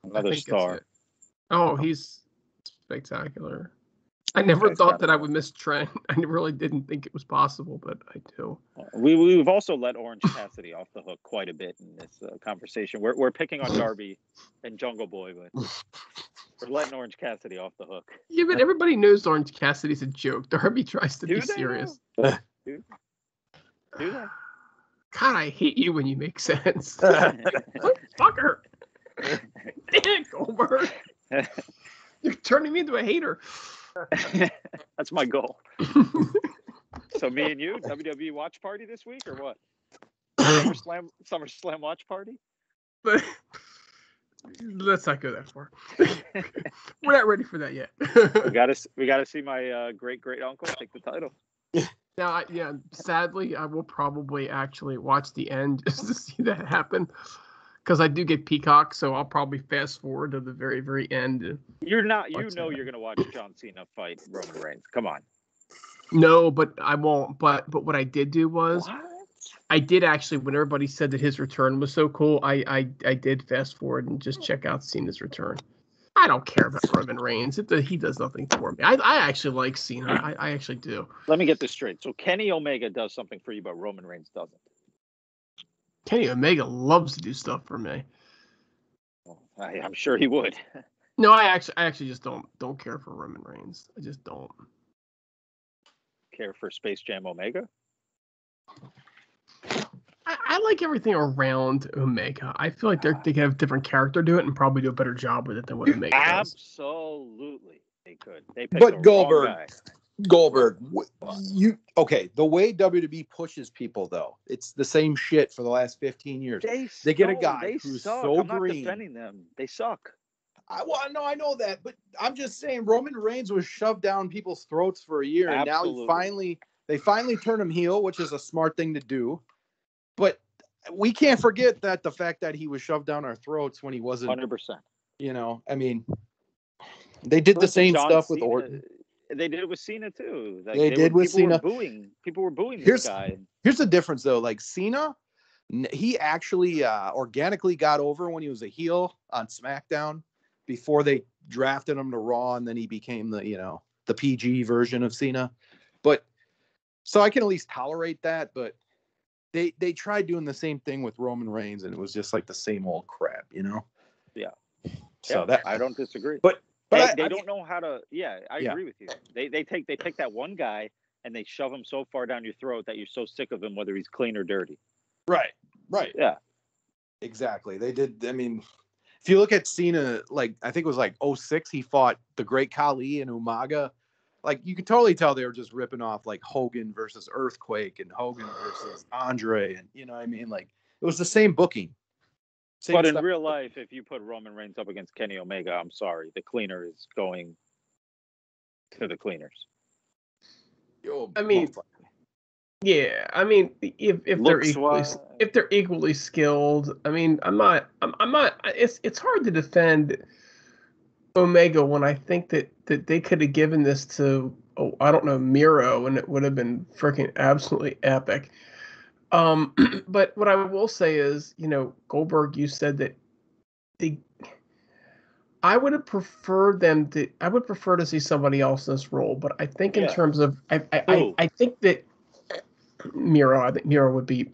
Another star. Oh, he's spectacular. I never thought that I would miss Trent. I really didn't think it was possible, but I do. We've also let Orange Cassidy off the hook quite a bit in this conversation. We're picking on Darby and Jungle Boy, but we're letting Orange Cassidy off the hook. Yeah, but everybody knows Orange Cassidy's a joke. Darby tries to be serious. Do they? God, I hate you when you make sense. Fucker. Damn, Goldberg. You're turning me into a hater. That's my goal. So me and you, WWE watch party this week or what? SummerSlam watch party? But let's not go that far. We're not ready for that yet. we gotta see my great uncle take the title. Now, sadly, I will probably actually watch the end just to see that happen. Because I do get Peacock, so I'll probably fast forward to the very, very end. You're going to watch John Cena fight Roman Reigns. Come on. No, but I won't. But what I did do was, I did actually, when everybody said that his return was so cool, I did fast forward and just check out Cena's return. I don't care about Roman Reigns. He does nothing for me. I actually like Cena. I actually do. Let me get this straight. So Kenny Omega does something for you, but Roman Reigns doesn't. Kenny Omega loves to do stuff for me. I'm sure he would. No, I actually just don't care for Roman Reigns. I just don't. care for Space Jam Omega? I like everything around Omega. I feel like they could have a different character do it and probably do a better job with it than what Omega does. Absolutely, they could. They picked the wrong guy. Goldberg, the way WWE pushes people though, it's the same shit for the last 15 years. They get a guy who's suck. so I'm green. not defending them. They suck. I know that, but I'm just saying Roman Reigns was shoved down people's throats for a year, and now they finally turn him heel, which is a smart thing to do. But we can't forget that the fact that he was shoved down our throats when he wasn't 100%. You know, I mean, they did the same stuff with Orton. They did it with Cena too. Like, Cena. People were booing this guy. Here's the difference though. Like Cena, he actually organically got over when he was a heel on SmackDown before they drafted him to Raw, and then he became the PG version of Cena. But so I can at least tolerate that. But they tried doing the same thing with Roman Reigns, and it was just like the same old crap, you know? Yeah. So I don't disagree. But they don't know how to. Yeah, I agree with you. They pick that one guy and they shove him so far down your throat that you're so sick of him, whether he's clean or dirty. Right. Yeah. Exactly. They did. I mean, if you look at Cena, like I think it was like 2006, he fought the Great Khali and Umaga. Like you could totally tell they were just ripping off like Hogan versus Earthquake and Hogan versus Andre, and you know what I mean? Like it was the same booking. But in real life, if you put Roman Reigns up against Kenny Omega, I'm sorry, the cleaner is going to the cleaners. I mean, yeah. I mean, if they're equally skilled, I mean, I'm not. It's hard to defend Omega when I think that they could have given this to I don't know, Miro, and it would have been freaking absolutely epic. But what I will say is, Goldberg, you said that I would have preferred I would prefer to see somebody else in this role, but I think in terms of, I think that Miro would be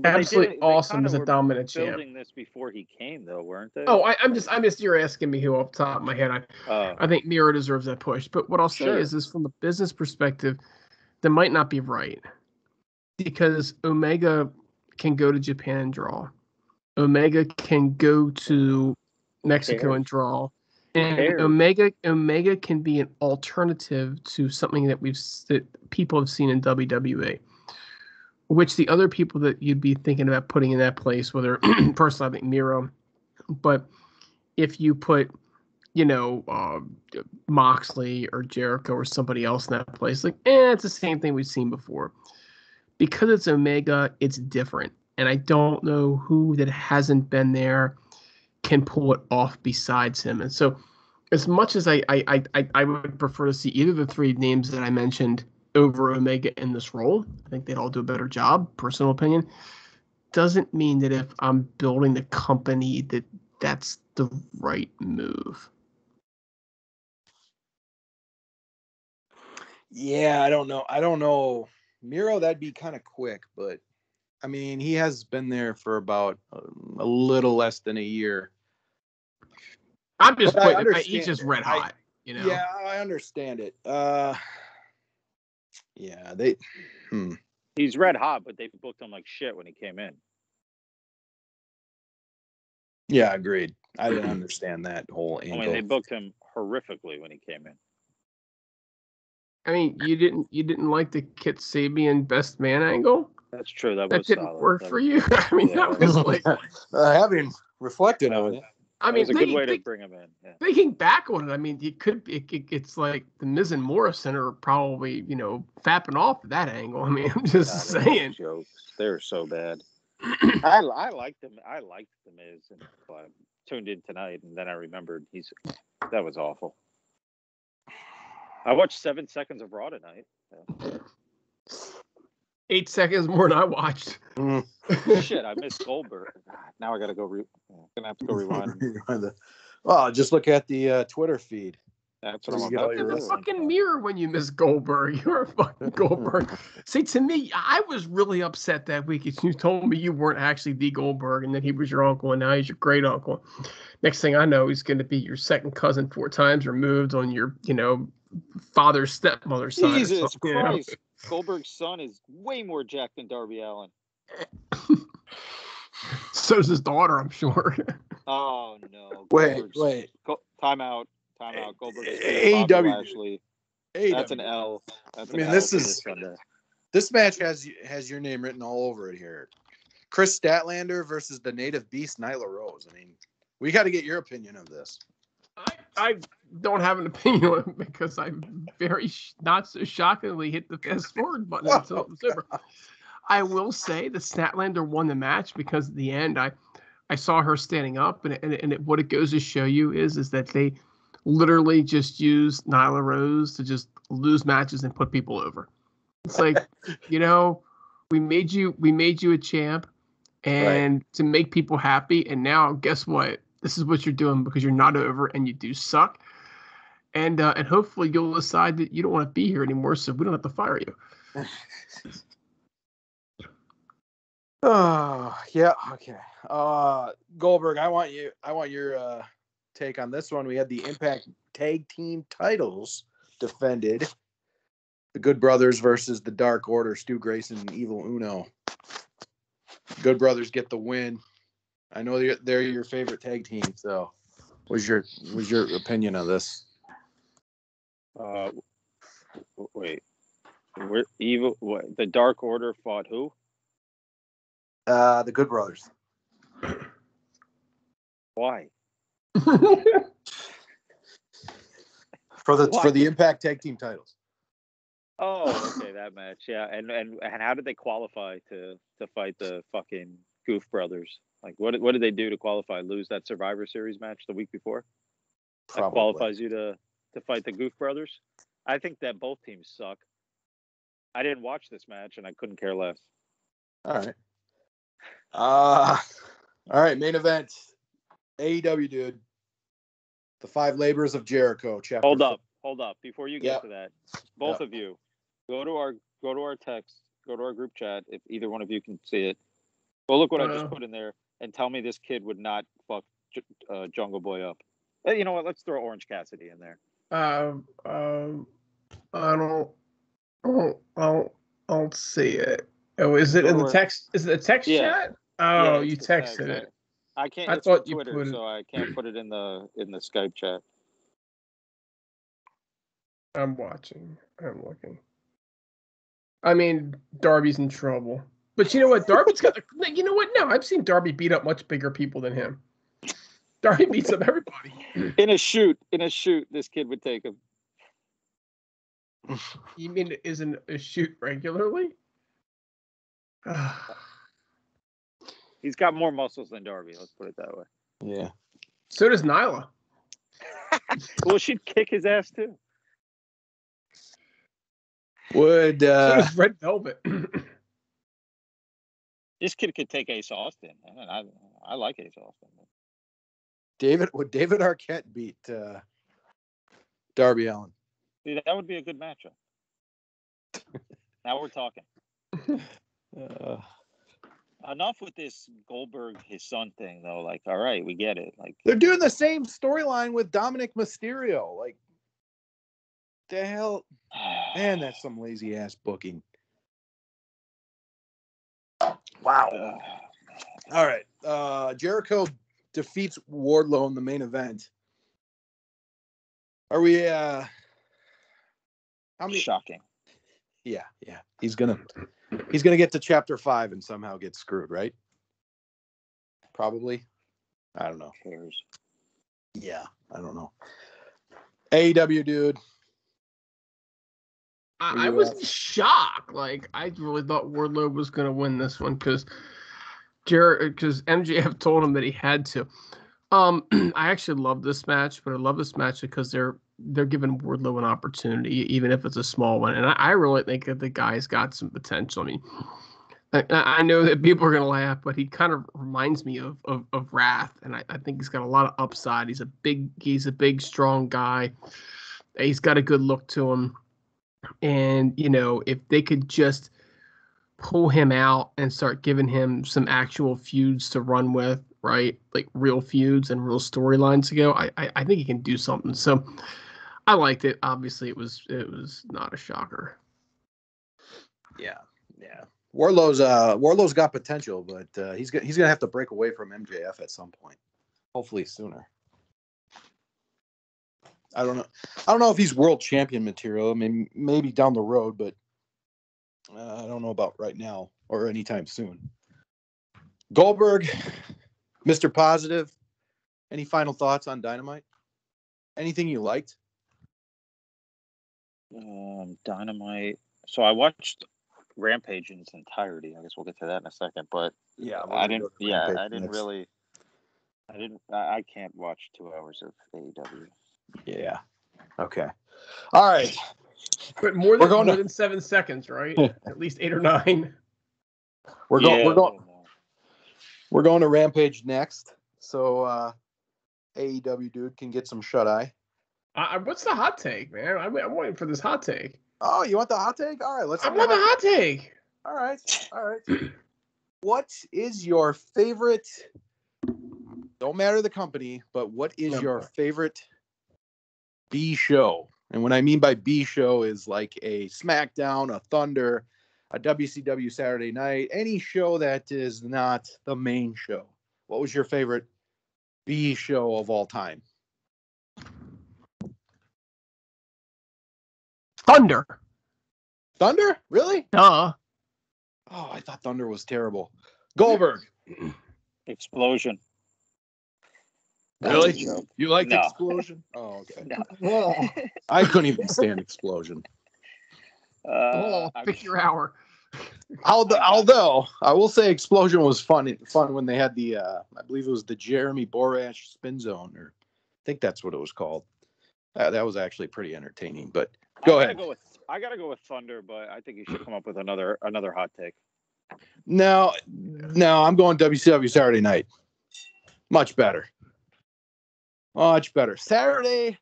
absolutely awesome as a dominant champ. Building this before he came, though, weren't they? Oh, I'm just you're asking me who off the top of my head. I think Miro deserves that push. But what I'll say is from a business perspective, that might not be right. Because Omega can go to Japan and draw. Omega can go to Mexico and draw. And Omega can be an alternative to something that people have seen in WWE. Which the other people that you'd be thinking about putting in that place, whether personally I think Miro, but if you put, Moxley or Jericho or somebody else in that place, like, it's the same thing we've seen before. Because it's Omega, it's different. And I don't know who that hasn't been there can pull it off besides him. And so as much as I would prefer to see either of the three names that I mentioned over Omega in this role, I think they'd all do a better job, personal opinion, doesn't mean that if I'm building the company that's the right move. Yeah, I don't know. Miro, that'd be kind of quick, but I mean, he has been there for about a little less than a year. I'm just putting he's just red hot, Yeah, I understand it. He's red hot, but they booked him like shit when he came in. Yeah, agreed. I didn't understand that whole angle. I mean, they booked him horrifically when he came in. I mean, you didn't like the Kit Sabian best man angle? That's true. That didn't solid. work for you. I mean, that was like having reflected on it. I mean, it was a good way to bring him in. Yeah. Thinking back on it, I mean, it's like the Miz and Morrison are probably fapping off at that angle. I mean, I'm just saying. Jokes. They're so bad. I liked them. I liked the Miz, and I tuned in tonight, and then I remembered that was awful. I watched 7 seconds of Raw tonight. Yeah. 8 seconds more than I watched. Shit, I missed Goldberg. Now I got to go. Gonna have to go rewind. Just look at the Twitter feed. That's what I'm about to do. Fucking mirror when you miss Goldberg. You're a fucking Goldberg. See, to me, I was really upset that week. You told me you weren't actually the Goldberg and that he was your uncle and now he's your great uncle. Next thing I know, he's going to be your second cousin 4 times removed on your, father's stepmother's side. Jesus You know? Christ. Goldberg's son is way more jacked than Darby Allin. So's his daughter, I'm sure. Oh, no. Wait. Time out. Goldberg's AEW. Lashley. AEW. That's an L. That's an L this for is Sunday. this match has your name written all over it here. Chris Statlander versus the native beast Nyla Rose. I mean, we got to get your opinion of this. I don't have an opinion on it because I very not so shockingly hit the fast forward button until it was over. I will say that Statlander won the match because at the end I saw her standing up and what it goes to show you is that they literally just use Nyla Rose to just lose matches and put people over. It's like, we made you a champ and to make people happy, and now guess what? This is what you're doing because you're not over and you do suck. And hopefully you'll decide that you don't want to be here anymore, so we don't have to fire you. Oh, yeah, okay. Goldberg, I want your take on this one. We had the Impact Tag Team titles defended. The Good Brothers versus the Dark Order, Stu Grayson and Evil Uno. Good Brothers get the win. I know they're your favorite tag team, so what's your opinion of this? Wait. What, the Dark Order fought who? The Good Brothers. Why? For the Impact Tag Team titles. Oh, okay, that match, yeah. And how did they qualify to fight the fucking Goof Brothers? Like, what did they do to qualify? Lose that Survivor Series match the week before? Probably. That qualifies you to fight the Goof Brothers? I think that both teams suck. I didn't watch this match, and I couldn't care less. All right. All right, main event. AEW Dude. The Five Labors of Jericho. Chapter. Hold up. Before you get to that, both of you, go to our text, go to our group chat if either one of you can see it. Well, look what I just put in there, and tell me this kid would not fuck Jungle Boy up. You know what? Let's throw Orange Cassidy in there. I don't see it. Oh, is it in the text? Is it a text chat? Oh, you texted it. I can't. I it's thought Twitter, you put it. So I can't put it in the Skype chat. I'm watching. I'm looking. I mean, Darby's in trouble. But you know what? Darby's got. You know what? No, I've seen Darby beat up much bigger people than him. Darby beats up everybody. In a shoot, this kid would take him. You mean it isn't a shoot regularly? He's got more muscles than Darby. Let's put it that way. Yeah. So does Nyla. Well, she'd kick his ass too. So does Red Velvet. This kid could take Ace Austin. I like Ace Austin. Would David Arquette beat Darby Allin? See, that would be a good matchup. Now we're talking. Enough with this Goldberg, his son thing, though. Like, all right, we get it. Like, they're doing the same storyline with Dominic Mysterio. Like, the hell, man, that's some lazy ass booking. Wow. All right, Jericho defeats Wardlow in the main event. Are we? How many? Shocking. Yeah. He's gonna get to chapter 5 and somehow get screwed, right? Probably. I don't know. Who cares? Yeah, I don't know. AEW Dude. I was shocked. Like, I really thought Wardlow was going to win this one because MJF told him that he had to. I actually love this match, but I love this match because they're giving Wardlow an opportunity, even if it's a small one. And I really think that the guy's got some potential. I mean, I know that people are going to laugh, but he kind of reminds me of Wrath, and I think he's got a lot of upside. He's a big, strong guy. He's got a good look to him. And, if they could just pull him out and start giving him some actual feuds to run with, right? Like real feuds and real storylines to go, I think he can do something. So I liked it. Obviously, it was not a shocker. Yeah. Wardlow's got potential, but he's gonna have to break away from MJF at some point. Hopefully sooner. I don't know if he's world champion material. I mean, maybe down the road, but I don't know about right now or anytime soon. Goldberg, Mr. Positive. Any final thoughts on Dynamite? Anything you liked? Dynamite. So I watched Rampage in its entirety. I guess we'll get to that in a second. But Yeah, I didn't. Yeah, I didn't really. I didn't. I can't watch 2 hours of AEW. Yeah. Okay. All right. But more than 7 seconds, right? At least 8 or 9. We're going to Rampage next. So AEW Dude can get some shut eye. What's the hot take, man? I'm waiting for this hot take. Oh, you want the hot take? All right, I want the hot take. All right. What is your favorite? Don't matter the company, but what is your favorite B show? And what I mean by B show is like a SmackDown, a Thunder, a WCW Saturday Night, any show that is not the main show. What was your favorite B show of all time? Thunder. Thunder? Really? Duh. Oh, I thought Thunder was terrible. Goldberg. Explosion. Really? You like No. Explosion? Oh, okay. No. I couldn't even stand Explosion. Pick your hour. Although I will say Explosion was fun when they had the I believe it was the Jeremy Borash spin zone, or I think that's what it was called. That was actually pretty entertaining. But go ahead. I gotta go with Thunder, but I think you should come up with another hot take. No, I'm going WCW Saturday Night. Much better. Saturday,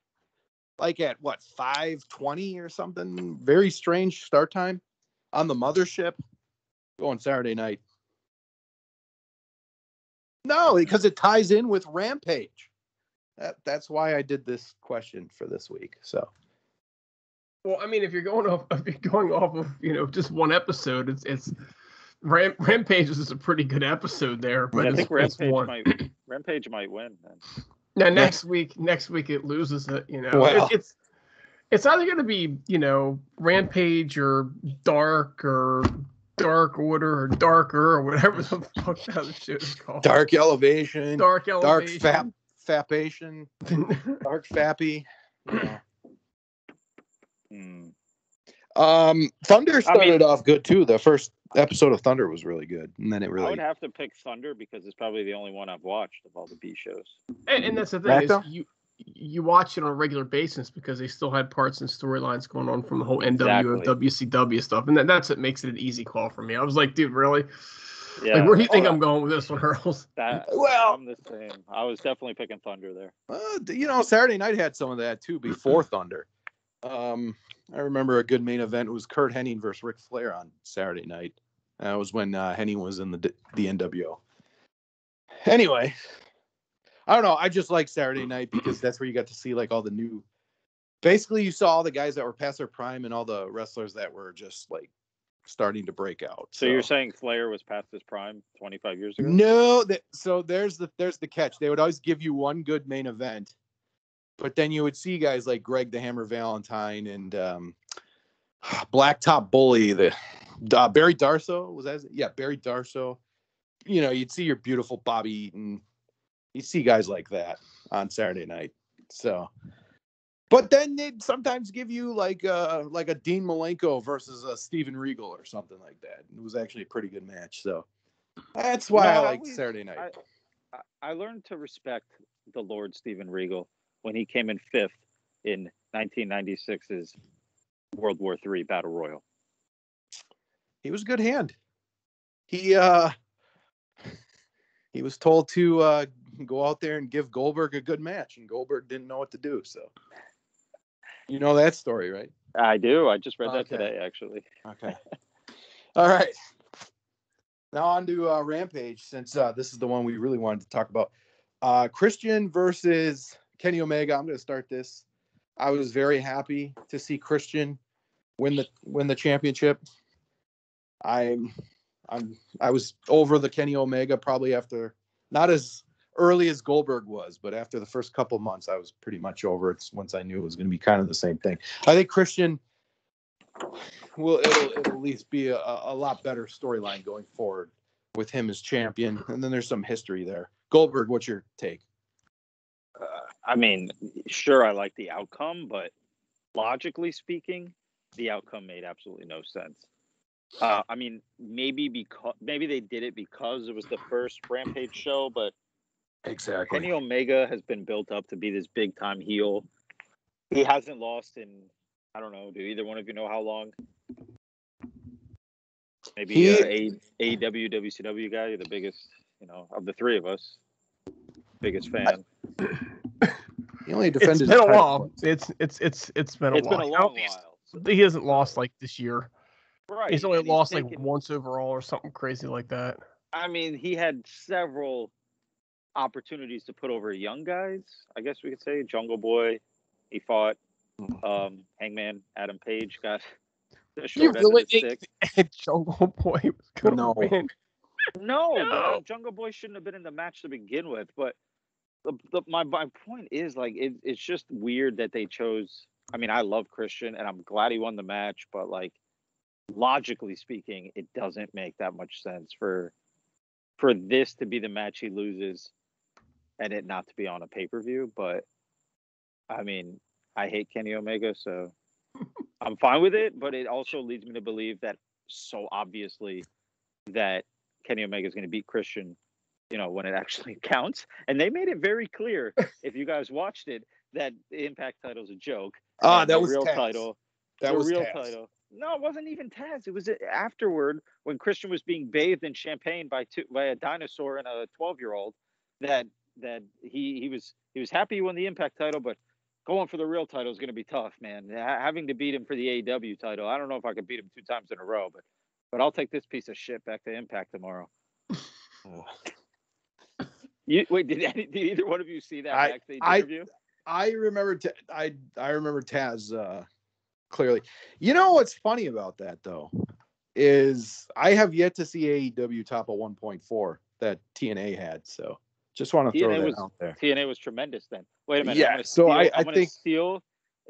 like at what 5:20 or something. Very strange start time on the mothership. Going Saturday night. No, because it ties in with Rampage. That's why I did this question for this week. So. Well, I mean, if you're going off of just one episode, it's Rampage is a pretty good episode there. But I think Rampage might win. Then. Now next week it loses it. Well. It's either going to be Rampage or Dark Order or Darker or whatever the fuck that shit is called. Dark Elevation. Dark Fapation. Dark Fappy. Thunder started off good too. The first episode of Thunder was really good, and then I would have to pick Thunder because it's probably the only one I've watched of all the B shows. And that's the thing is you watch it on a regular basis because they still had parts and storylines going on from the whole NWO and WCW stuff, and that's what makes it an easy call for me. I was like, dude, really? Yeah. Like, where do you think I'm going with this one, Hurls? I'm the same. I was definitely picking Thunder there. Saturday Night had some of that too before Thunder. I remember a good main event was Kurt Hennig versus Ric Flair on Saturday night. That was when Hennig was in the NWO. Anyway, I don't know. I just like Saturday night because that's where you got to see like all the new. Basically, you saw all the guys that were past their prime and all the wrestlers that were just like starting to break out. So you're saying Flair was past his prime 25 years ago? No. So there's the catch. They would always give you one good main event. But then you would see guys like Greg the Hammer Valentine and Blacktop Bully, the Barry Darsow, was that? Yeah, Barry Darsow. You'd see your beautiful Bobby Eaton. You'd see guys like that on Saturday night. So, but then they'd sometimes give you like a Dean Malenko versus a Steven Regal or something like that. It was actually a pretty good match. So that's why I like Saturday night. I learned to respect the Lord Steven Regal when he came in 5th in 1996's World War III Battle Royal. He was a good hand. He was told to go out there and give Goldberg a good match, and Goldberg didn't know what to do. So, you know that story, right? I do. I just read that today, actually. Okay. All right. Now on to Rampage, since this is the one we really wanted to talk about. Christian versus Kenny Omega. I'm going to start this. I was very happy to see Christian win the championship. I was over the Kenny Omega probably after, not as early as Goldberg was, but after the first couple months, I was pretty much over it once I knew it was going to be kind of the same thing. I think Christian it'll at least be a lot better storyline going forward with him as champion. And then there's some history there. Goldberg, what's your take? I mean, sure, I like the outcome, but logically speaking, the outcome made absolutely no sense. I mean, maybe they did it because it was the first Rampage show, but exactly. Kenny Omega has been built up to be this big time heel. He hasn't lost in, I don't know, do either one of you know how long? Maybe AEW, WCW guy, you're the biggest, of the three of us, biggest fan. He only defended. It's been a while. It's been a while. It's been a long while. He hasn't lost like this year. Right. He's only lost like once overall or something crazy like that. I mean, he had several opportunities to put over young guys. I guess we could say Jungle Boy. He fought Hangman Adam Page. Got the short end of the stick. Jungle Boy was going to win. No, Jungle Boy shouldn't have been in the match to begin with. But my point is, like, it's just weird that they chose. I mean, I love Christian, and I'm glad he won the match. But, like, logically speaking, it doesn't make that much sense for this to be the match he loses and it not to be on a pay-per-view. But, I mean, I hate Kenny Omega, so I'm fine with it. But it also leads me to believe that so obviously that Kenny Omega is going to beat Christian, when it actually counts. And they made it very clear, if you guys watched it, that the Impact title is a joke. That was real Taz. Title. That was real Taz. Title. No, it wasn't even Taz. It was afterward when Christian was being bathed in champagne by a dinosaur and a 12-year-old that he was happy he won the Impact title, but going for the real title is going to be tough, man. Having to beat him for the AEW title, I don't know if I could beat him 2 times in a row, but I'll take this piece of shit back to Impact tomorrow. Did either one of you see that backstage interview? I remember Taz clearly. You know what's funny about that though is I have yet to see AEW top of 1.4 that TNA had. So just want to throw that out there. TNA was tremendous then. Wait a minute. Yeah. I'm going to steal.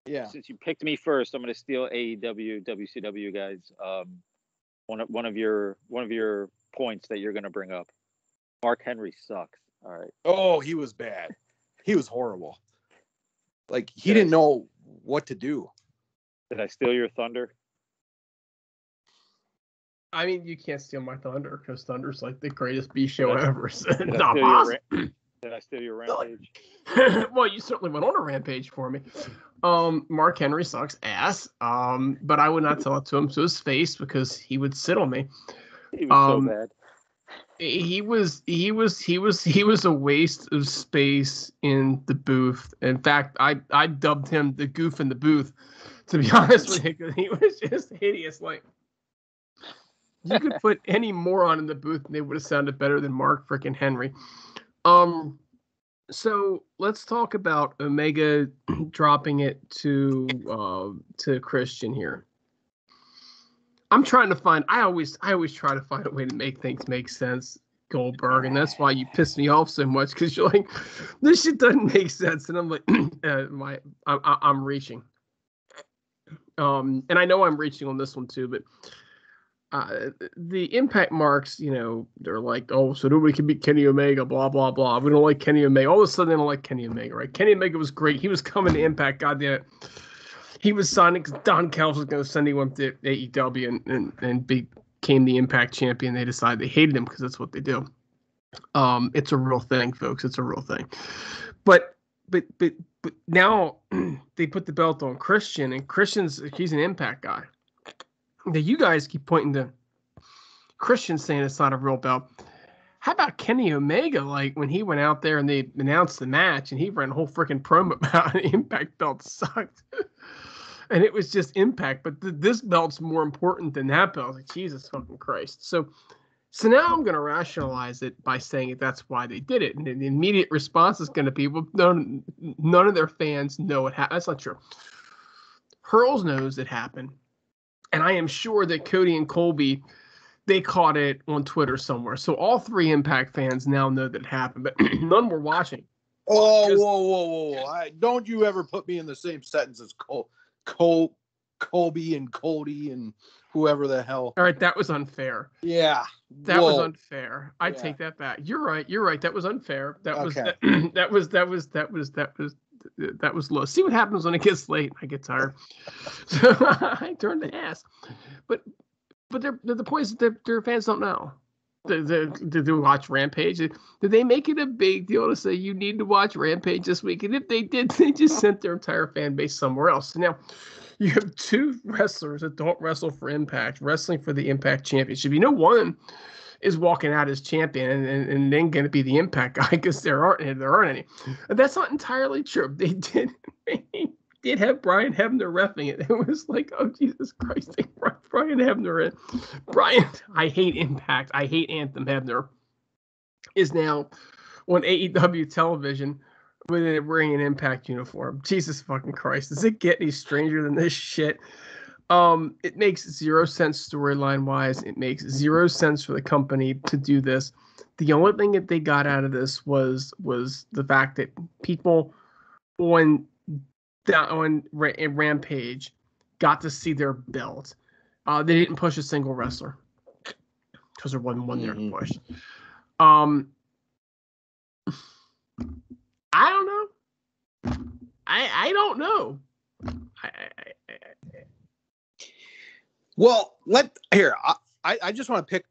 Yeah. Since you picked me first, I'm going to steal AEW, WCW guys. One of your points that you're going to bring up. Mark Henry sucks. All right. Oh, he was bad. He was horrible. Like he didn't know what to do. Did I steal your thunder? I mean, you can't steal my thunder because Thunder's like the greatest B show ever. Did I steal your rampage? Well, you certainly went on a rampage for me. Mark Henry sucks ass. But I would not tell it to him to his face because he would sit on me. He was so bad. He was a waste of space in the booth. In fact, I dubbed him the goof in the booth. To be honest with you, because he was just hideous. Like, you could put any moron in the booth and they would have sounded better than Mark freaking Henry. So let's talk about Omega dropping it to Christian here. I'm trying to find. I always try to find a way to make things make sense, Goldberg, and that's why you piss me off so much because you're like, this shit doesn't make sense, and I'm like, I'm reaching. And I know I'm reaching on this one too, but the Impact marks, they're like, oh, so nobody can beat Kenny Omega, blah, blah, blah. We don't like Kenny Omega. All of a sudden, they don't like Kenny Omega, right? Kenny Omega was great. He was coming to Impact, goddamn it. He was signing because Don Callis was going to send him to AEW and became the Impact champion. They decided they hated him because that's what they do. It's a real thing, folks. It's a real thing. But now they put the belt on Christian, and he's an Impact guy. Now you guys keep pointing to Christian saying it's not a real belt. How about Kenny Omega? Like when he went out there and they announced the match, and he ran a whole freaking promo about an Impact belt sucked, and it was just Impact. But this belt's more important than that belt. Like, Jesus fucking Christ! So So now I'm going to rationalize it by saying that's why they did it. And the immediate response is going to be, well, none of their fans know it happened. That's not true. Hurls knows it happened. And I am sure that Cody and Colby, they caught it on Twitter somewhere. So all 3 Impact fans now know that it happened, but none were watching. Oh, whoa. Don't you ever put me in the same sentence as Colby and Cody and whoever the hell. All right, that was unfair. Yeah. That was unfair. I take that back. You're right. That was unfair. That was low. See what happens when it gets late. I get tired. So I turn to ass. But the point is that their fans don't know. Did they watch Rampage? Did they make it a big deal to say you need to watch Rampage this week? And if they did, they just sent their entire fan base somewhere else. Now, you have 2 wrestlers that don't wrestle for Impact, wrestling for the Impact Championship. You know, one is walking out as champion and then going to be the Impact guy because there aren't any. And that's not entirely true. They did have Brian Hebner reffing it. It was like, oh, Jesus Christ, they brought Brian Hebner in. Brian, I hate Impact. I hate Anthem Hebner, is now on AEW television wearing an Impact uniform. Jesus fucking Christ. Does it get any stranger than this shit? It makes 0 sense storyline wise. It makes 0 sense for the company to do this. The only thing that they got out of this was the fact that people on Rampage got to see their belt. They didn't push a single wrestler because there wasn't one there to push. I don't know. I don't know. Well, I just want to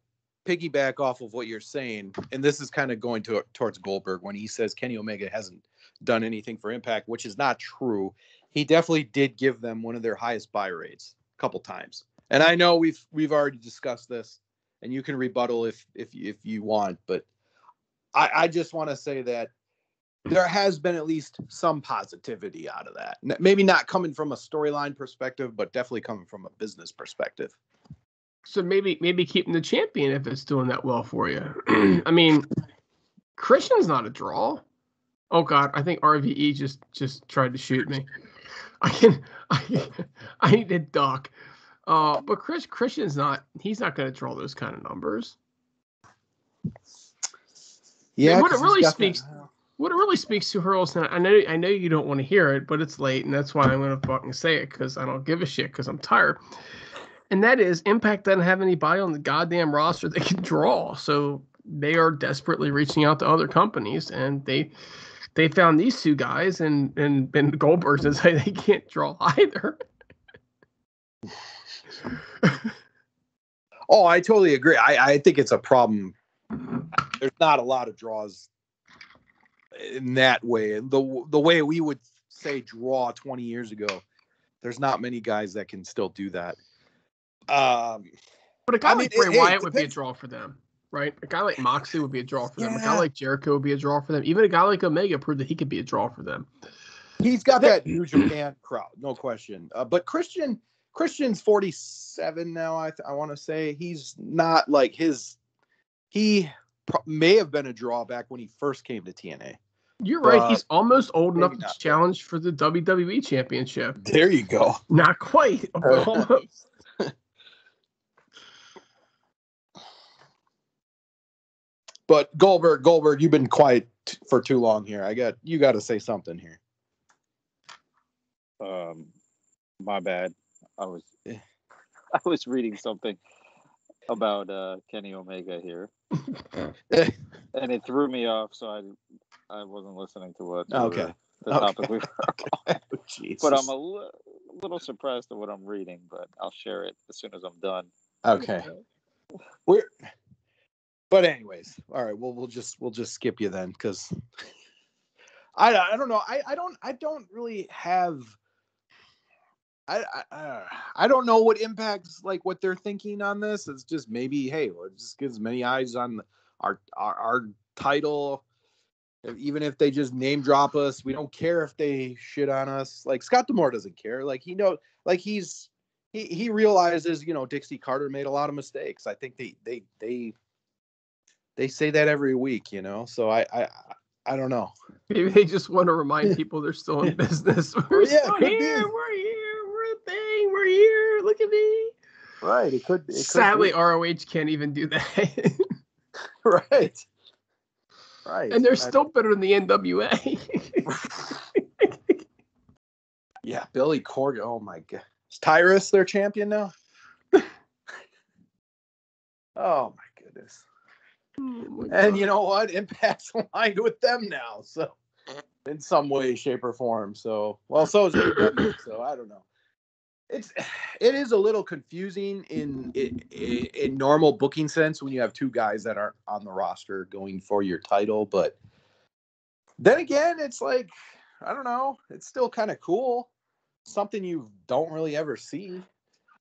piggyback off of what you're saying, and this is kind of going towards Goldberg when he says Kenny Omega hasn't done anything for Impact, which is not true. He definitely did give them one of their highest buy rates a couple times, and I know we've already discussed this, and you can rebuttal if you want, but I just want to say that there has been at least some positivity out of that. Maybe not coming from a storyline perspective, but definitely coming from a business perspective. So maybe keeping the champion if it's doing that well for you. I mean, Christian's not a draw. Oh God, I think RVE just tried to shoot me. I need to duck. But Christian's not. He's not going to draw those kind of numbers. Yeah, what it really speaks to Hurls, and I know you don't want to hear it, but it's late, and that's why I'm going to fucking say it, because I don't give a shit, because I'm tired. And that is, Impact doesn't have anybody on the goddamn roster that can draw, so they are desperately reaching out to other companies, and they found these 2 guys, and Goldberg says, hey, they can't draw either. Oh, I totally agree. I think it's a problem. There's not a lot of draws in that way. The way we would say draw 20 years ago, there's not many guys that can still do that. But a guy like Bray Wyatt would be a draw for them, right? A guy like Moxley would be a draw for them. A guy like Jericho would be a draw for them. Even a guy like Omega proved that he could be a draw for them. He's got that New Japan crowd, no question. But Christian's 47 now. I want to say he's not like he may have been a draw back when he first came to TNA. You're right. He's almost old enough to challenge for the WWE Championship. There you go. Not quite, but almost. But Goldberg, you've been quiet for too long here. You got to say something here. My bad. I was reading something about Kenny Omega here, and it threw me off. So I wasn't listening to what the topic we were on. But I'm a little surprised at what I'm reading. But I'll share it as soon as I'm done. Okay. But anyways, all right. We'll just skip you then, because I don't know. I don't really have. I don't know what impacts, like, what they're thinking on this. It's just maybe, hey, let's just get as many eyes on our title, even if they just name drop us. We don't care if they shit on us. Like, Scott D'Amore doesn't care. Like, he realizes, Dixie Carter made a lot of mistakes. I think they they say that every week, you know. So I don't know. Maybe they just want to remind people they're still in business. We're still here. We're here. We're a thing. We're here. Look at me. Right. It could. Sadly, ROH can't even do that. Right. Right. And they're still better than the NWA. Yeah, Billy Corgan. Oh my God. Is Tyrus their champion now? Oh my goodness. Oh and you know what? Impact's aligned with them now. So in some way, shape, or form. So so is AEW. So I don't know. It is a little confusing in normal booking sense when you have two guys that aren't on the roster going for your title. But then again, it's like, I don't know. It's still kind of cool. Something you don't really ever see.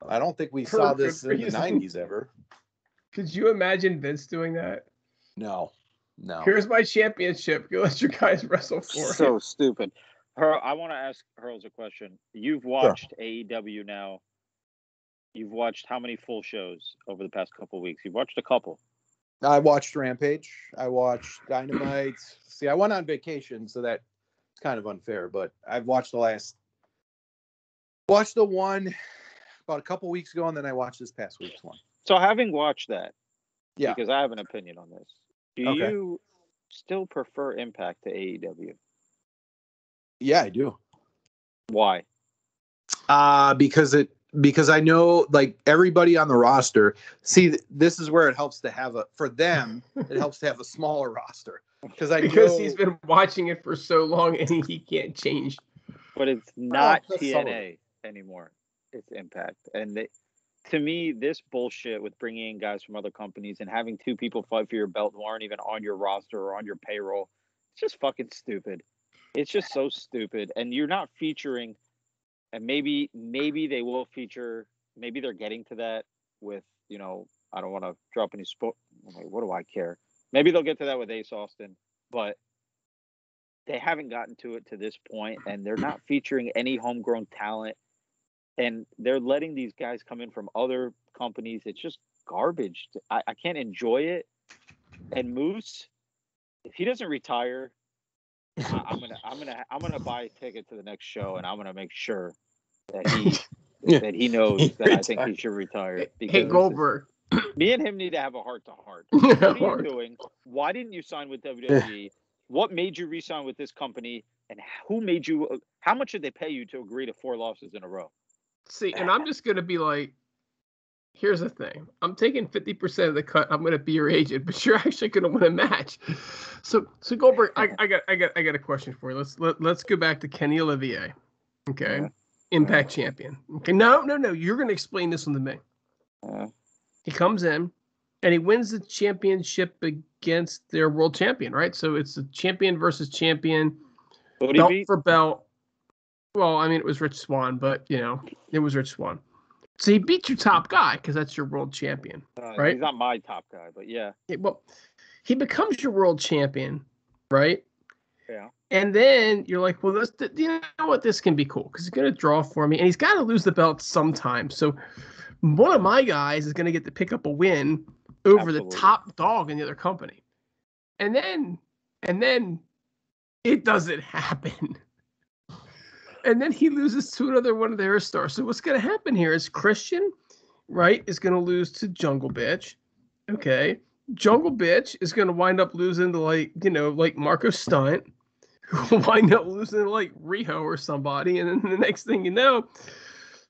I don't think we saw this in the 90s ever. Could you imagine Vince doing that? No. Here's my championship. Go let your guys wrestle for it. So stupid. I want to ask Hurls a question. You've watched AEW now. You've watched how many full shows over the past couple of weeks? You've watched a couple. I watched Rampage. I watched Dynamite. See, I went on vacation, so that's kind of unfair. But I've watched the one about a couple weeks ago, and then I watched this past week's one. So having watched that, yeah, because I have an opinion on this, do you still prefer Impact to AEW? Yeah, I do. Why? Because I know, like, everybody on the roster. See, this is where it helps to have it helps to have a smaller roster because he's been watching it for so long and he can't change. But it's not TNA anymore. It's Impact, and to me, this bullshit with bringing in guys from other companies and having two people fight for your belt who aren't even on your roster or on your payroll, it's just fucking stupid. It's just so stupid. And you're not featuring, and maybe they will feature, maybe they're getting to that with, you know, I don't want to drop any what do I care? Maybe they'll get to that with Ace Austin, but they haven't gotten to it to this point, and they're not featuring any homegrown talent. And they're letting these guys come in from other companies. It's just garbage. I can't enjoy it. And Moose, if he doesn't retire, I'm gonna buy a ticket to the next show, and I'm gonna make sure that he knows that I think he should retire. Hey, Goldberg, me and him need to have a heart to heart. What are you doing? Why didn't you sign with WWE? What made you re-sign with this company? And who made you? How much did they pay you to agree to 4 losses in a row? See, and I'm just gonna be like, here's the thing. I'm taking 50% of the cut. I'm gonna be your agent, but you're actually gonna win a match. So Goldberg, I got a question for you. Let's go back to Kenny Olivier. Okay. Impact champion. Okay. No. You're gonna explain this one to me. He comes in and he wins the championship against their world champion, right? So it's a champion versus champion. Belt for belt. Well, I mean, it was Rich Swann, but, you know, it was Rich Swann. So he beat your top guy because that's your world champion, right? He's not my top guy, but yeah. Well, he becomes your world champion, right? Yeah. And then you're like, well, you know what? This can be cool because he's going to draw for me, and he's got to lose the belt sometime. So one of my guys is going to get to pick up a win over the top dog in the other company. And then it doesn't happen. And then he loses to another one of their stars. So what's going to happen here is Christian, right, is going to lose to Jungle Bitch. Okay. Jungle Bitch is going to wind up losing to, like Marco Stunt, who will wind up losing to, like, Riho or somebody. And then the next thing you know,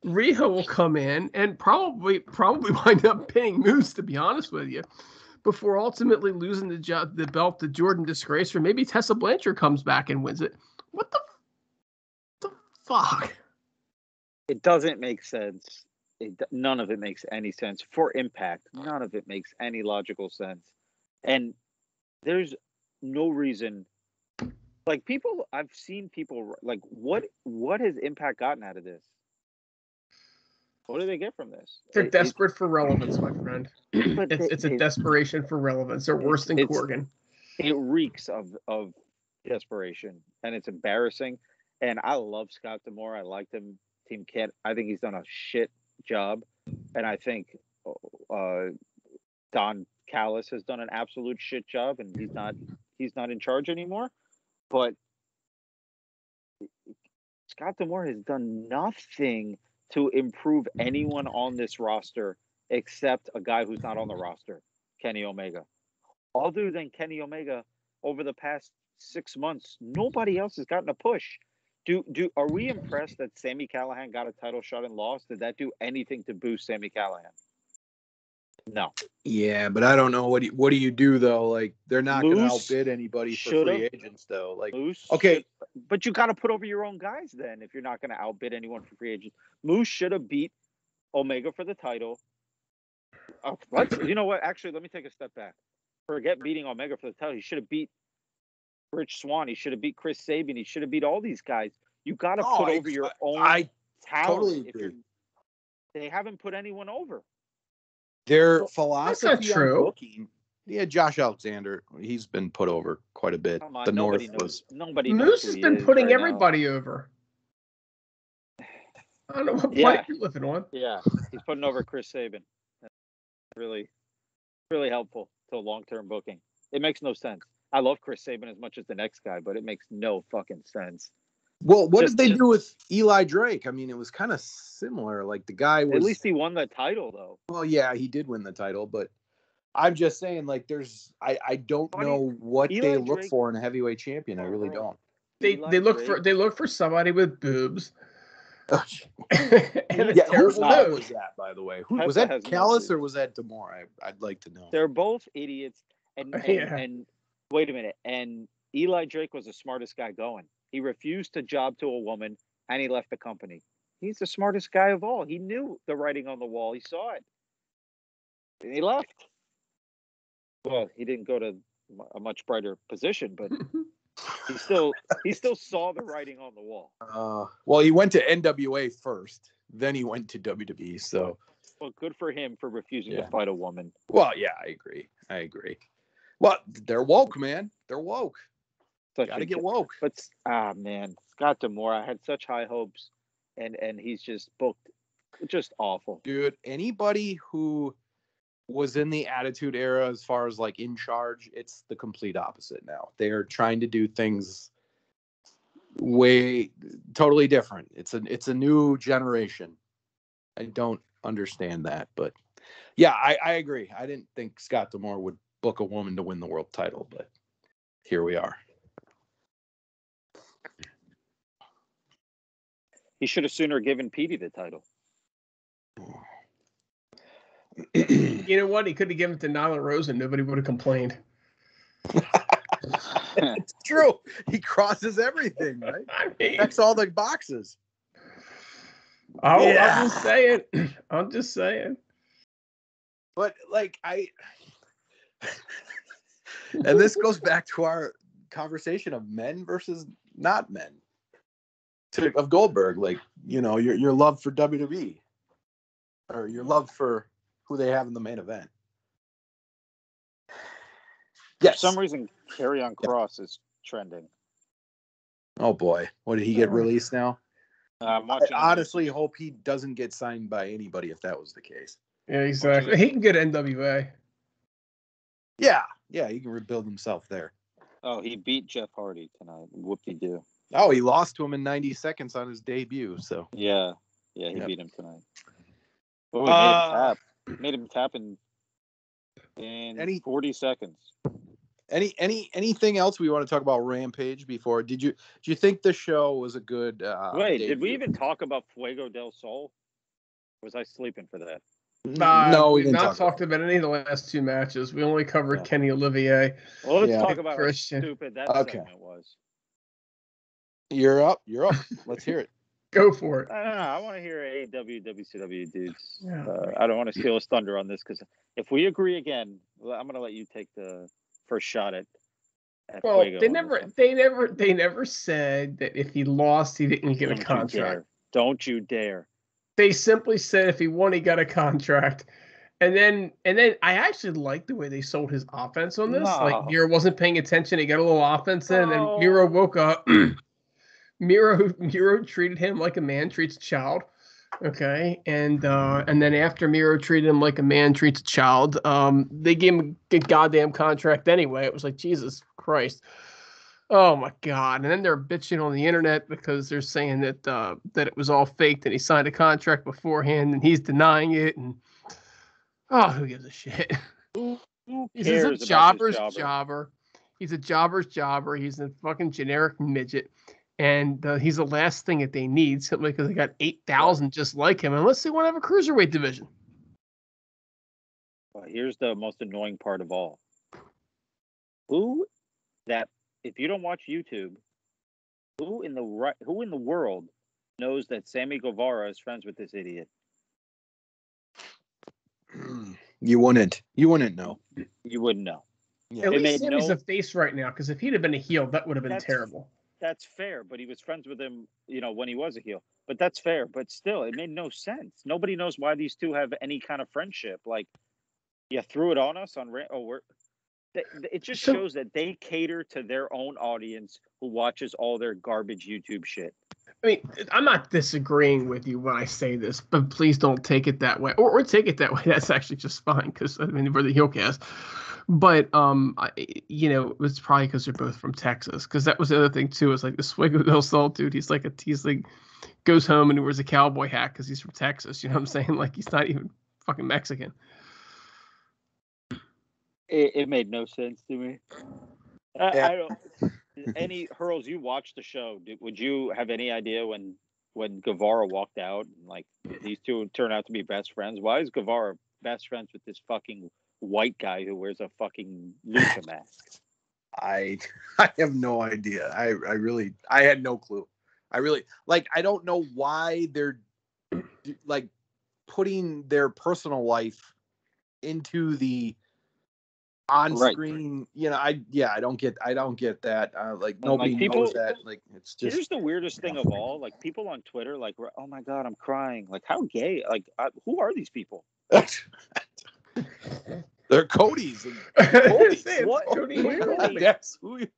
Riho will come in and probably wind up pinning Moose, to be honest with you, before ultimately losing the belt to Jordan Disgrace, or maybe Tessa Blanchard comes back and wins it. What the fuck? It doesn't make sense. None of it makes any sense. For Impact, none of it makes any logical sense. And there's no reason. Like, I've seen people, like, what has Impact gotten out of this? What do they get from this? They're desperate for relevance, my friend. It's a desperation for relevance. They're worse than Corgan. It reeks of desperation, and it's embarrassing. And I love Scott D'Amore. I liked him. Team Kent. I think he's done a shit job. And I think Don Callis has done an absolute shit job, and he's not in charge anymore. But Scott D'Amore has done nothing to improve anyone on this roster except a guy who's not on the roster, Kenny Omega. Other than Kenny Omega, over the past 6 months, nobody else has gotten a push. Are we impressed that Sami Callihan got a title shot and lost? Did that do anything to boost Sami Callihan? No. Yeah, but I don't know what do you do though? Like they're not going to outbid anybody for free agents though. Like okay, but you got to put over your own guys then if you're not going to outbid anyone for free agents. Moose should have beat Omega for the title. You know what? Actually, let me take a step back. Forget beating Omega for the title. He should have beat Rich Swann. He should have beat Chris Sabin. He should have beat all these guys. You got to put over your own talent. Totally agree. They haven't put anyone over. Their philosophy on booking. Yeah, Josh Alexander. He's been put over quite a bit. On, the nobody North knows. was. Nobody Moose knows has been putting everybody over. I don't know what planet you're living on. Yeah, he's putting over Chris Sabin. That's really helpful to long-term booking. It makes no sense. I love Chris Sabin as much as the next guy, but it makes no fucking sense. Well, what did they do with Eli Drake? I mean, it was kind of similar. Like the guy was. At least he won the title, though. Well, yeah, he did win the title, but I'm just saying, like, I don't know what they look for in a heavyweight champion. I really don't. They look for somebody with boobs. And whose fault was that, by the way? Was that Callis or was that D'Amore? I'd like to know. They're both idiots. And wait a minute. And Eli Drake was the smartest guy going. He refused to job to a woman, and he left the company. He's the smartest guy of all. He knew the writing on the wall. He saw it. And he left. Well, he didn't go to a much brighter position, but he still saw the writing on the wall. Well, he went to NWA first, then he went to WWE. So, well, good for him for refusing to fight a woman. Well, yeah, I agree. Well, they're woke, man. They're woke. Gotta get woke. But man, Scott D'Amore, I had such high hopes, and he's just booked, just awful. Dude, anybody who was in the Attitude Era as far as like in charge, it's the complete opposite now. They're trying to do things way totally different. It's a new generation. I don't understand that, but yeah, I agree. I didn't think Scott D'Amore would book a woman to win the world title, but here we are. He should have sooner given Petey the title. You know what? He could have given it to Nyla Rose and nobody would have complained. It's true. He crosses everything, right? I mean, checks all the boxes. I'm just saying. But like and this goes back to our conversation of men versus not men. Of Goldberg, like, you know, your love for WWE or your love for who they have in the main event. Yes. For some reason, Karrion Kross is trending. Oh boy, what did he get released now? I honestly hope he doesn't get signed by anybody if that was the case. Yeah, exactly. He can get NWA. Yeah, he can rebuild himself there. Oh, he beat Jeff Hardy tonight. Whoop-de-doo. Oh, he lost to him in 90 seconds on his debut. So he beat him tonight. Oh, made him tap in 40 seconds. Anything else we want to talk about Rampage before? Do you think the show was a good? Wait, did we even talk about Fuego del Sol? Was I sleeping for that? No, we didn't talked about any of the last two matches. We only covered Kenny Olivier. Well, let's talk about how stupid that segment was. You're up. Let's hear it. Go for it. I don't know. I want to hear AEW, WCW dudes. Yeah. I don't want to steal his thunder on this because if we agree again, I'm going to let you take the first shot at well, Fuego. They never said that if he lost, he didn't get a contract. Don't you dare. They simply said if he won, he got a contract. And then I actually liked the way they sold his offense on this. No. Like Miro wasn't paying attention. He got a little offense in, and then Miro woke up. Miro treated him like a man treats a child. Okay, and then after Miro treated him like a man treats a child, they gave him a goddamn contract anyway. It was like, Jesus Christ. Oh my God. And then they're bitching on the internet because they're saying that that it was all faked and he signed a contract beforehand and he's denying it. And who gives a shit? Who He's a cares about this jobber's jobber? jobber. He's a jobber's jobber. He's a fucking generic midget. And he's the last thing that they need simply because they got 8,000 just like him, unless they want to have a cruiserweight division. Well, here's the most annoying part of all. If you don't watch YouTube, who in the world knows that Sammy Guevara is friends with this idiot? You wouldn't know. You wouldn't know. Yeah. At least Sammy's a face right now, because if he'd have been a heel, that would have been terrible. That's fair, but he was friends with him, when he was a heel. But that's fair. But still, it made no sense. Nobody knows why these two have any kind of friendship. Like, you threw it on us on. It just shows that they cater to their own audience who watches all their garbage YouTube shit. I mean, I'm not disagreeing with you when I say this, but please don't take it that way, or take it that way. That's actually just fine, because we're the heel cast. But it was probably because they're both from Texas. Because that was the other thing too. Is like the Swiggo del Sol dude. He's like goes home and he wears a cowboy hat because he's from Texas. You know what I'm saying? Like, he's not even fucking Mexican. It made no sense to me. I don't. Any Hurls, you watched the show. Would you have any idea when Guevara walked out and like these two turned out to be best friends? Why is Guevara best friends with this fucking white guy who wears a fucking lucha mask? I have no idea. I had no clue. I don't know why they're like putting their personal life into the on screen. I don't get that. Nobody knows that. Like, it's just. Here's the weirdest thing of all. Like, people on Twitter, like, oh my God, I'm crying. Like, how gay? Like, who are these people? They're Cody's. Cody's. What? Cody? That's who it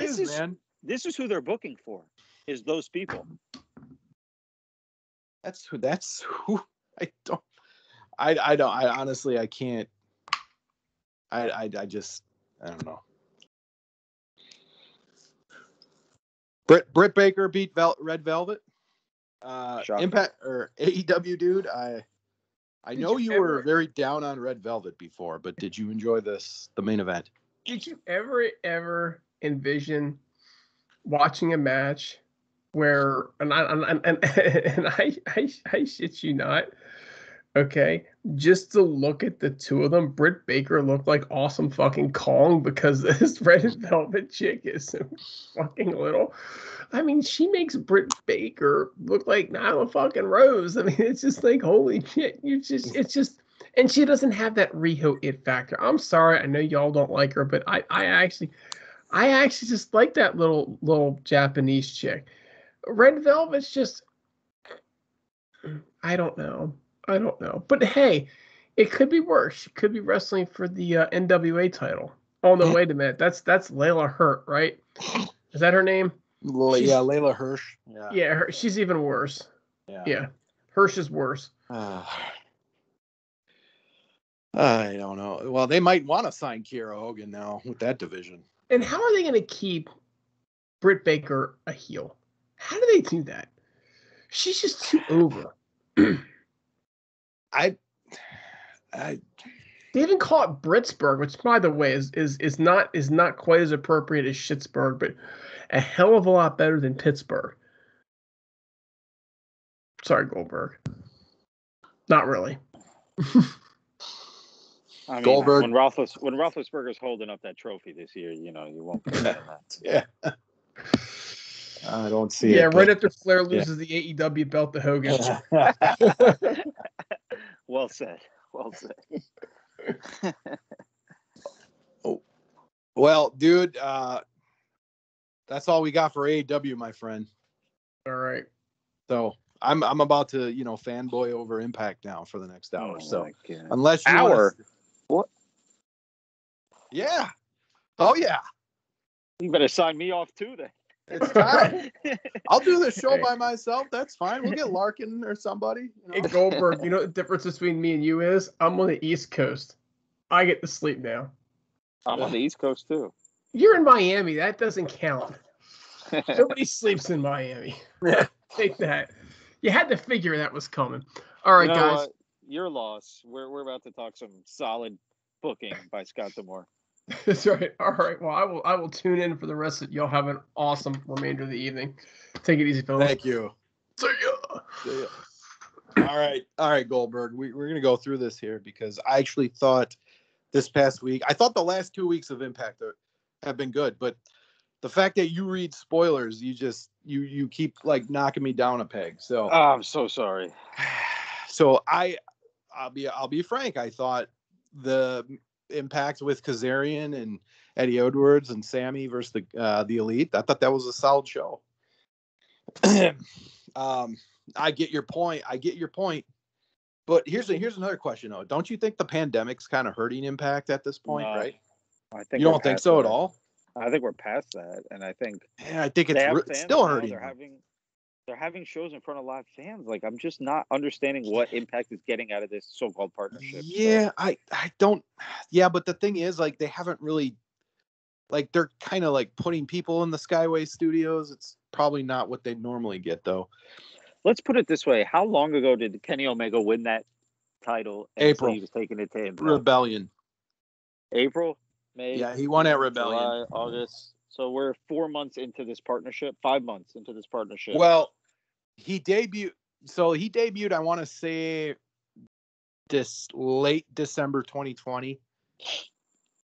is, man. This is who they're booking for. Is those people? That's who. I honestly, I can't. I don't know. Britt Baker beat Red Velvet. Impact or AEW Dude. I know you were very down on Red Velvet before, but did you enjoy the main event? Did you ever envision watching a match where I shit you not, okay, just to look at the two of them, Britt Baker looked like awesome fucking Kong because this Red Velvet chick is so fucking little. I mean, she makes Britt Baker look like Nyla fucking Rose. I mean, it's just like, holy shit. And she doesn't have that Riho it factor. I'm sorry, I know y'all don't like her, but I actually just like that little Japanese chick. Red Velvet's just, I don't know. But hey, it could be worse. She could be wrestling for the NWA title. Oh no, wait a minute. That's Layla Hurt, right? Is that her name? Layla Hirsch. Yeah, she's even worse. Yeah. Hirsch is worse. I don't know. Well, they might want to sign Kiera Hogan now with that division. And how are they going to keep Britt Baker a heel? How do they do that? She's just too over. They even call it Britsburg, which, by the way, is not quite as appropriate as Schittsburg, but a hell of a lot better than Pittsburgh. Sorry, Goldberg. Not really. I mean, Goldberg. When Roethlisberger's holding up that trophy this year, you won't be saying that. Yeah. I don't see it. Yeah, right after Flair loses the AEW belt to Hogan. Well said. Oh. Well, dude, that's all we got for AEW, my friend. All right. So I'm about to, fanboy over Impact now for the next hour. So God. unless you hour, what? Yeah. Oh yeah. You better sign me off too then. It's time. I'll do the show by myself. That's fine. We'll get Larkin or somebody. Hey, Goldberg, you know what the difference between me and you is? I'm on the East Coast. I get to sleep now. I'm on the East Coast too. You're in Miami. That doesn't count. Nobody sleeps in Miami. Take that. You had to figure that was coming. All right, guys. What? Your loss. We're about to talk some solid booking by Scott D'Amore. That's right. All right. Well, I will tune in for the rest of it. Y'all have an awesome remainder of the evening. Take it easy, fellas. Thank you. See ya. See ya. All right, Goldberg. We're gonna go through this here because I actually thought this past week, I thought the last 2 weeks of Impact have been good, but the fact that you read spoilers, you keep like knocking me down a peg. So I'm so sorry. So I'll be frank. I thought the Impact with Kazarian and Eddie Edwards and Sammy versus the Elite, I thought that was a solid show. I get your point. But here's another question though. Don't you think the pandemic's kind of hurting Impact at this point, right? I think you don't think so at all? I think we're past that, and I think it's still hurting. They're having shows in front of live fans. Like, I'm just not understanding what Impact is getting out of this so-called partnership. Yeah, so. I don't. Yeah, but the thing is, like, they haven't really, like, they're kind of like putting people in the Skyway studios. It's probably not what they normally get, though. Let's put it this way: how long ago did Kenny Omega win that title? April. He was taking it to Impact. Rebellion. April, May. Yeah, he won at Rebellion. July, August. So we're 4 months into this partnership, 5 months into this partnership. Well, he debuted. So he debuted, I want to say, this late December 2020.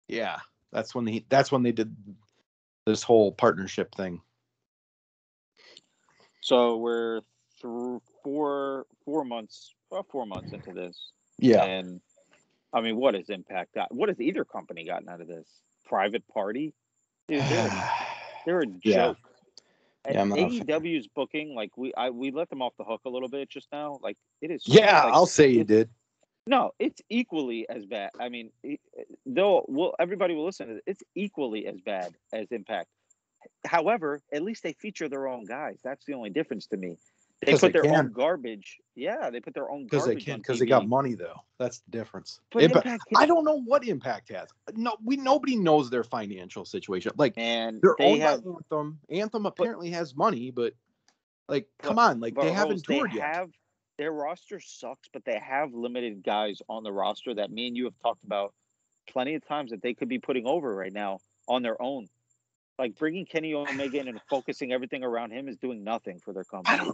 Yeah, that's when they did this whole partnership thing. So we're through four months into this. Yeah. And I mean, what has Impact got? What has either company gotten out of this? Private party? Dude, they're a joke. Yeah. And AEW's booking, like we let them off the hook a little bit just now. Like it is. Yeah, like, I'll say you did. No, it's equally as bad. I mean, everybody will listen to it. It's equally as bad as Impact. However, at least they feature their own guys. That's the only difference to me. They put their own garbage. Yeah, they put their own garbage because they got money though. That's the difference. But I don't know what Impact has. No, nobody knows their financial situation. Like, and they're owned by Anthem. Anthem apparently has money, but like, come on, like they haven't toured yet. Their roster sucks, but they have limited guys on the roster that me and you have talked about plenty of times that they could be putting over right now on their own. Like bringing Kenny Omega in and focusing everything around him is doing nothing for their company.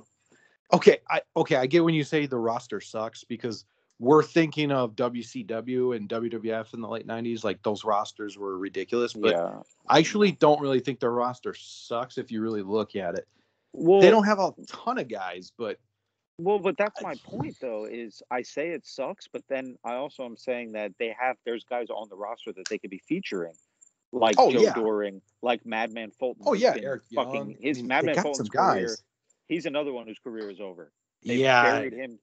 I get when you say the roster sucks because we're thinking of WCW and WWF in the late 90s. Like those rosters were ridiculous, but I actually don't really think their roster sucks if you really look at it. Well, they don't have a ton of guys, but that's my point though, is I say it sucks, but then I also am saying that there's guys on the roster that they could be featuring. Like Joe Doring, like Madman Fulton. Oh yeah, Eric Young. Madman Fulton's career. He's another one whose career is over. They buried him,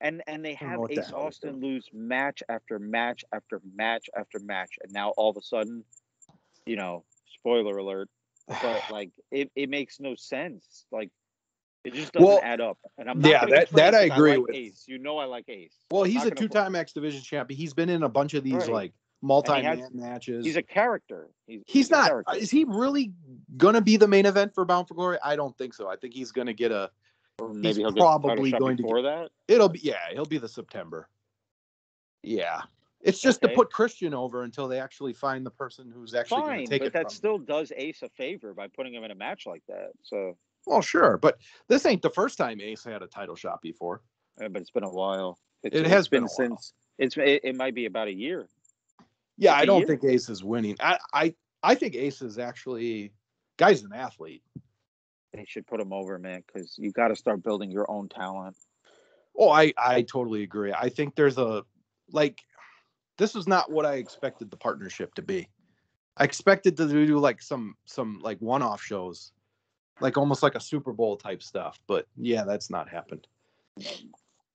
and they have Ace Austin lose match after match after match after match, and now all of a sudden, spoiler alert, but like it makes no sense. Like it just doesn't add up. And I'm not that I agree with. Ace, I like Ace. Well, he's a two-time X Division champion. He's been in a bunch of these like multi-man matches. He's a character. He's not. Character. Is he really gonna be the main event for Bound for Glory? I don't think so. I think he's gonna get a. Or maybe he'll probably get going to get that. He'll be the September. Yeah, it's just to put Christian over until they actually find the person who's actually going to take it. But that still does Ace a favor by putting him in a match like that. So. Well, sure, but this ain't the first time Ace had a title shot before. Yeah, but it's been a while. It has been since. It might be about a year. Yeah, I don't think Ace is winning. I think Ace is actually guy's an athlete. They should put him over, man, because you got to start building your own talent. Oh, I totally agree. I think there's this is not what I expected the partnership to be. I expected to do like some like one-off shows, like almost like a Super Bowl type stuff. But yeah, that's not happened.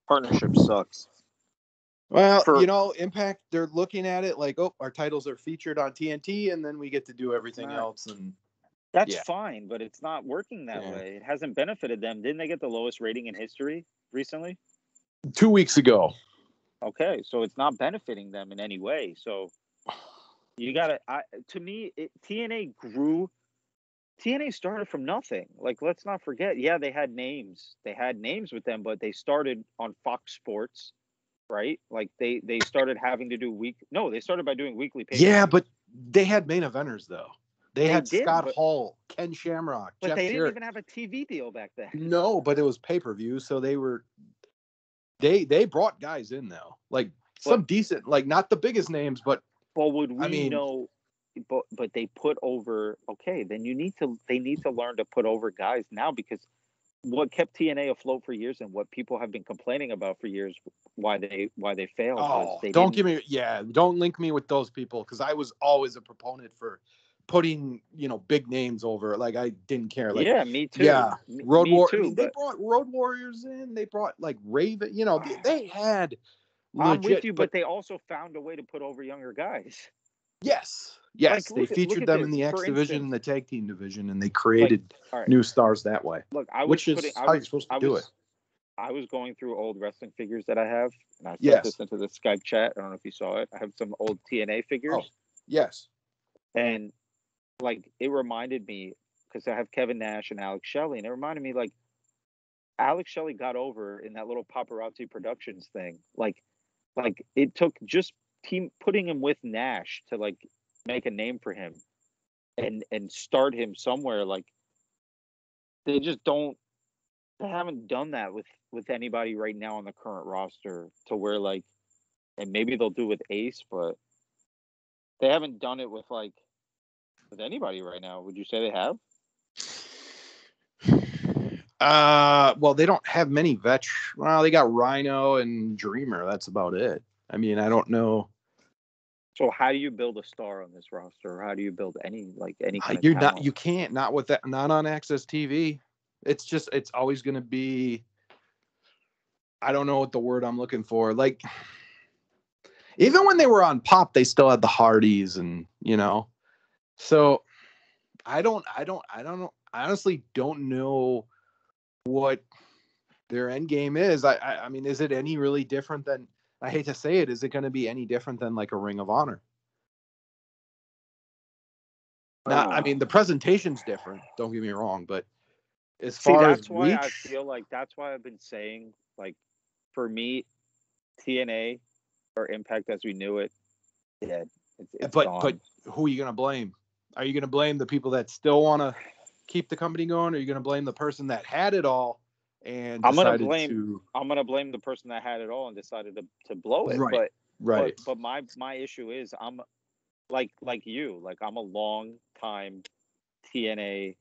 Partnership sucks. Well, Impact, they're looking at it like, our titles are featured on TNT, and then we get to do everything else. And That's Yeah. fine, but it's not working that Yeah. way. It hasn't benefited them. Didn't they get the lowest rating in history recently? 2 weeks ago. Okay, so it's not benefiting them in any way. So you gotta. To me, TNA grew. TNA started from nothing. Like, let's not forget. Yeah, they had names. They had names with them, but they started on Fox Sports, right? Like they started having to do they started by doing weekly pay. Yeah, but they had main eventers though. They had did, Scott but, Hall, Ken Shamrock, but Jeff they didn't Jarrett. even have a TV deal back then. No, but it was pay-per-view, so they brought guys in though. Like some decent, like not the biggest names, but would we know? But they put over. Okay, then they need to learn to put over guys now, because what kept TNA afloat for years and what people have been complaining about for years, why they failed. Oh, they don't link me with those people, because I was always a proponent for putting big names over. Like I didn't care. Like yeah, me too. Yeah, me too. I mean, they brought Road Warriors in. They brought like Raven. They had legit. I'm with you, but they also found a way to put over younger guys. Yes, Like, they featured them in the X division and the tag team division, and they created new stars that way. Look, how you're supposed to do it. I was going through old wrestling figures that I have, and I sent this into the Skype chat. I don't know if you saw it. I have some old TNA figures. Oh, yes. And like, it reminded me, because I have Kevin Nash and Alex Shelley, and it reminded me, like, Alex Shelley got over in that little Paparazzi Productions thing. Like it took just putting him with Nash to like make a name for him and start him somewhere. Like, they haven't done that with anybody right now on the current roster, to where, like, and maybe they'll do with Ace, but they haven't done it with anybody right now. Would you say they have? Well, they don't have many vets. Well, they got Rhino and Dreamer. That's about it. I mean, I don't know. So how do you build a star on this roster? Or how do you build any kind of talent? You can't, not with that, not on Access TV. It's always going to be, I don't know what the word I'm looking for. Like, even when they were on Pop, they still had the Hardys and, so I don't know. I honestly don't know what their end game is. I mean, is it any really different than, I hate to say it, is it going to be any different than like a Ring of Honor? I mean, the presentation's different, don't get me wrong, but as far as why reach, I feel like that's why I've been saying, like, for me, TNA or Impact as we knew it, dead. It's gone. But who are you going to blame? Are you going to blame the people that still want to keep the company going? Or are you going to blame the person that had it all and decided I'm going to blame the person that had it all and decided to blow it. Right. But my issue is, I'm like you, like, I'm a long time TNA,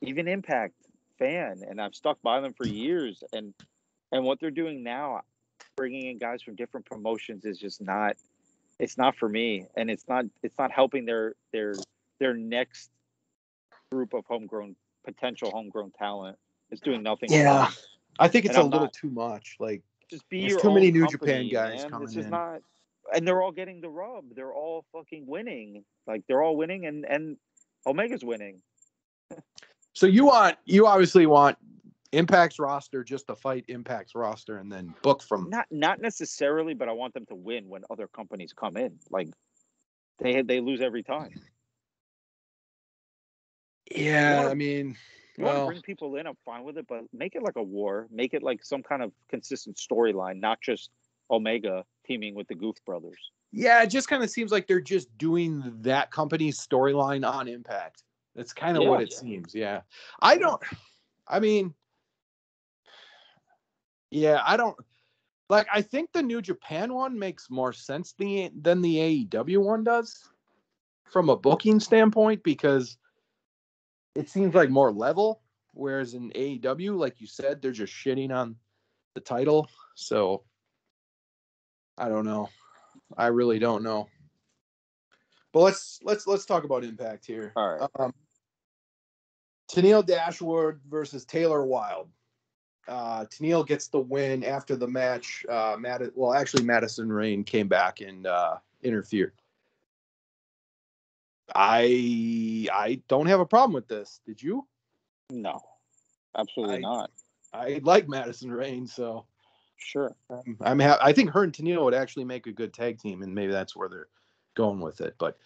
even Impact fan, and I've stuck by them for years. And what they're doing now, bringing in guys from different promotions, is just not. It's not for me, and it's not helping their next group of potential homegrown talent. It's doing nothing. Yeah, I think it's a little not, too much. Like, just be there's your too own many New company, Japan guys man. coming This is in. not, and they're all getting the rub. They're all fucking winning. Like, they're all winning, and Omega's winning. So you obviously want Impact's roster just to fight Impact's roster and then book from. Not necessarily, but I want them to win when other companies come in. Like, they lose every time. Yeah, I mean, you want to bring people in, I'm fine with it, but make it like a war. Make it like some kind of consistent storyline, not just Omega teaming with the Goof Brothers. Yeah, it just kind of seems like they're just doing that company's storyline on Impact. That's kind of what it seems. Yeah. I think the New Japan one makes more sense than the AEW one does from a booking standpoint, because it seems like more level, whereas in AEW, like you said, they're just shitting on the title. So I don't know. I really don't know. But let's talk about Impact here. All right. Tenille Dashwood versus Taylor Wilde. Tenille gets the win after the match. Madison Rayne came back and interfered. I don't have a problem with this. Did you? No, absolutely not. I like Madison Rayne, so Sure. I think her and Tenille would actually make a good tag team, and maybe that's where they're going with it. But